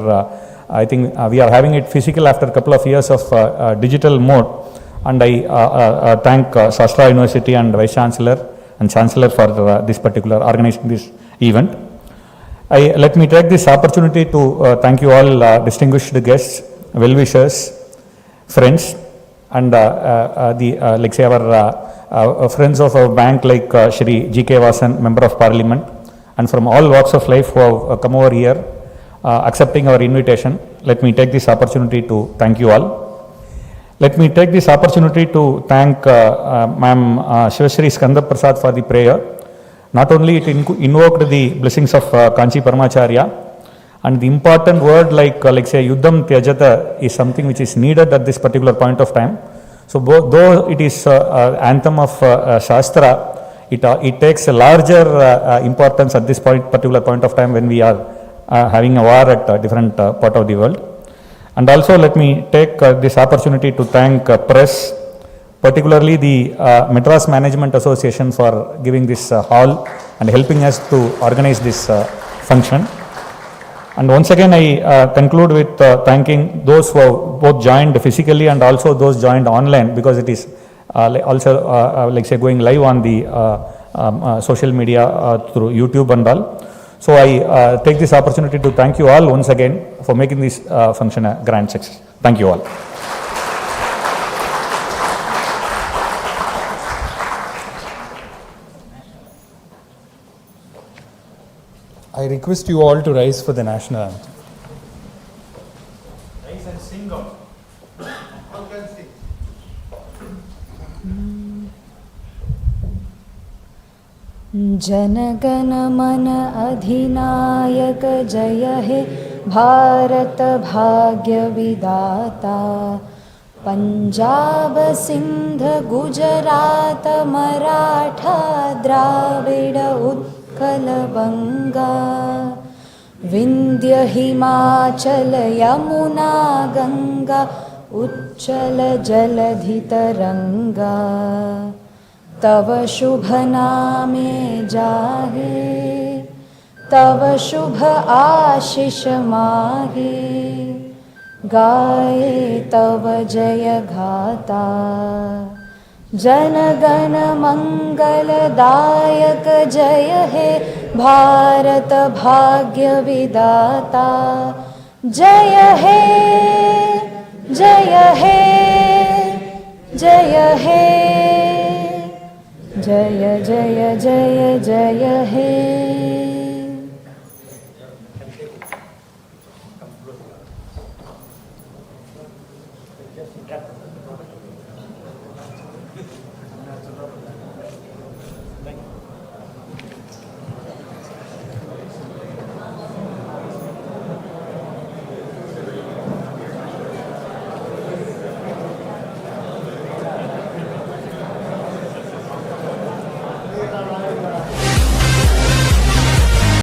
I think we are having it physical after a couple of years of digital mode. And I thank SASTRA University and Vice Chancellor and Chancellor for this particular organizing this event. Let me take this opportunity to thank you all distinguished guests, well-wishers, friends, and our friends of our bank like Shri G.K. Vasan, Member of Parliament, and from all walks of life who have come over here accepting our invitation. Let me take this opportunity to thank you all. Let me take this opportunity to thank Ma'am Shivashri Skanda Prasad for the prayer. Not only it invoked the blessings of Kanchi Paramacharya, and the important word like say Yuddham Tyajata is something which is needed at this particular point of time. So though it is anthem of Shastra, it takes a larger importance at this particular point of time when we are having a war at a different part of the world. And also let me take this opportunity to thank press, particularly the Madras Management Association for giving this hall and helping us to organize this function. And once again I conclude with thanking those who have both joined physically and also those joined online, because it is also going live on the social media through YouTube and all. So I take this opportunity to thank you all once again for making this function a grand success. Thank you all. I request you all to rise for the national anthem. Rise and sing out. All can sing. जनगण मन अधिनायक जय हे भारत भाग्य विदाता, पंजाब सिंध गुजरात मराठा द्राविड उत्कल बंगा, विंध्य हिमाचल यमुना गंगा उच्चल जलधि तरंगा, तव शुभ नामे जाहे तव शुभ आशीष माहे, गाये तव जय गाथा। जन गण मंगलदायक जय हे भारत भाग्य विदाता। जय हे जय हे जय हे, जय जय जय जय हे।